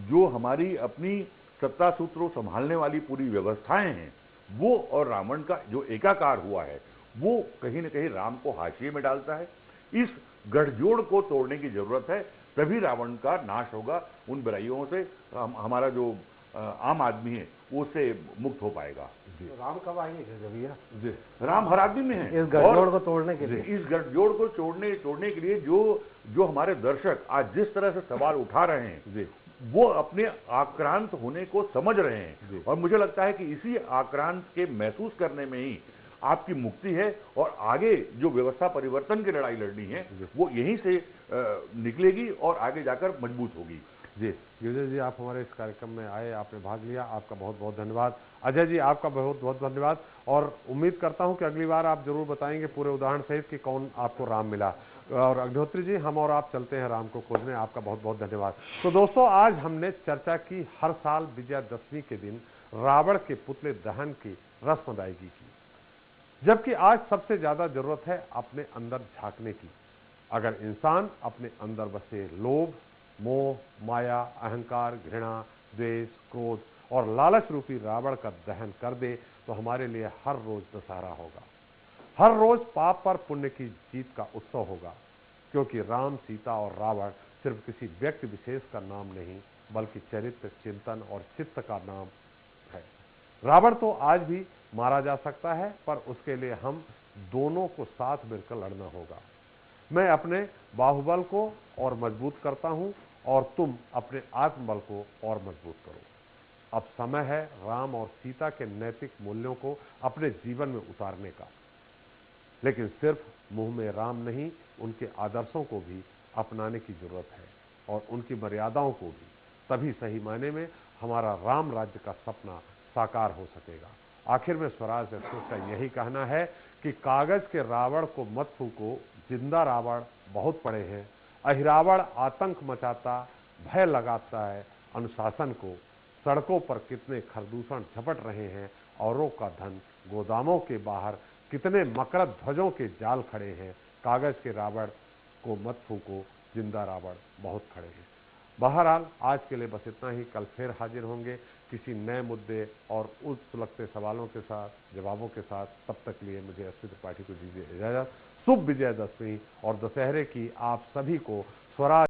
जो हमारी अपनी सत्ता सूत्रों संभालने वाली पूरी व्यवस्थाएं हैं, वो और रावण का जो एकाकार हुआ है वो कहीं न कहीं राम को हाशिए में डालता है। इस गठजोड़ को तोड़ने की जरूरत है, तभी रावण का नाश होगा। उन बुराइयों से हमारा जो आम आदमी है वो उससे मुक्त हो पाएगा। तो राम कब आएंगे भैया? जी, राम हर आदमी में है। इस गठजोड़ को तोड़ने के लिए, इस गठजोड़ को तोड़ने के लिए जो हमारे दर्शक आज जिस तरह से सवाल उठा रहे हैं वो अपने आक्रांत होने को समझ रहे हैं, और मुझे लगता है कि इसी आक्रांत के महसूस करने में ही आपकी मुक्ति है, और आगे जो व्यवस्था परिवर्तन की लड़ाई लड़नी है वो यहीं से निकलेगी और आगे जाकर मजबूत होगी। जी, गिरिजा जी, आप हमारे इस कार्यक्रम में आए, आपने भाग लिया, आपका बहुत बहुत धन्यवाद। अजय जी, आपका बहुत बहुत धन्यवाद, और उम्मीद करता हूं कि अगली बार आप जरूर बताएंगे पूरे उदाहरण सहित कि कौन आपको राम मिला। और अग्निहोत्री जी, हम और आप चलते हैं राम को खोजने। आपका बहुत बहुत धन्यवाद। तो दोस्तों, आज हमने चर्चा की हर साल विजयादशमी के दिन रावण के पुतले दहन की रस्म अदायगी की, जबकि आज सबसे ज्यादा जरूरत है अपने अंदर झांकने की। अगर इंसान अपने अंदर बसे लोभ, मोह, माया, अहंकार, घृणा, द्वेष, क्रोध और लालच रूपी रावण का दहन कर दे तो हमारे लिए हर रोज दशहरा होगा। हर रोज पाप पर पुण्य की जीत का उत्सव होगा, क्योंकि राम, सीता और रावण सिर्फ किसी व्यक्ति विशेष का नाम नहीं बल्कि चरित्र, चिंतन और चित्त का नाम है। रावण तो आज भी मारा जा सकता है, पर उसके लिए हम दोनों को साथ मिलकर लड़ना होगा। मैं अपने बाहुबल को और मजबूत करता हूं और तुम अपने आत्मबल को और मजबूत करो। अब समय है राम और सीता के नैतिक मूल्यों को अपने जीवन में उतारने का। लेकिन सिर्फ मुंह में राम नहीं, उनके आदर्शों को भी अपनाने की जरूरत है और उनकी मर्यादाओं को भी, तभी सही मायने में हमारा राम राज्य का सपना साकार हो सकेगा। आखिर में स्वराज एक्सप्रेस का यही कहना है कि कागज के रावण को मत फूको, जिंदा रावण बहुत पड़े हैं। अहिरावण आतंक मचाता, भय लगाता है अनुशासन को। सड़कों पर कितने खरदूषण झपट रहे हैं, औरों का धन गोदामों के बाहर कितने मकर ध्वजों के जाल खड़े हैं। कागज के रावण को मत फूको, जिंदा रावण बहुत खड़े हैं। बहरहाल आज के लिए बस इतना ही। कल फिर हाजिर होंगे किसी नए मुद्दे और उस सुलगते सवालों के साथ, जवाबों के साथ। तब तक लिए मुझे एसपी त्रिपाठी को दीजिए इजाजत। शुभ विजयदशमी और दशहरे की आप सभी को स्वराज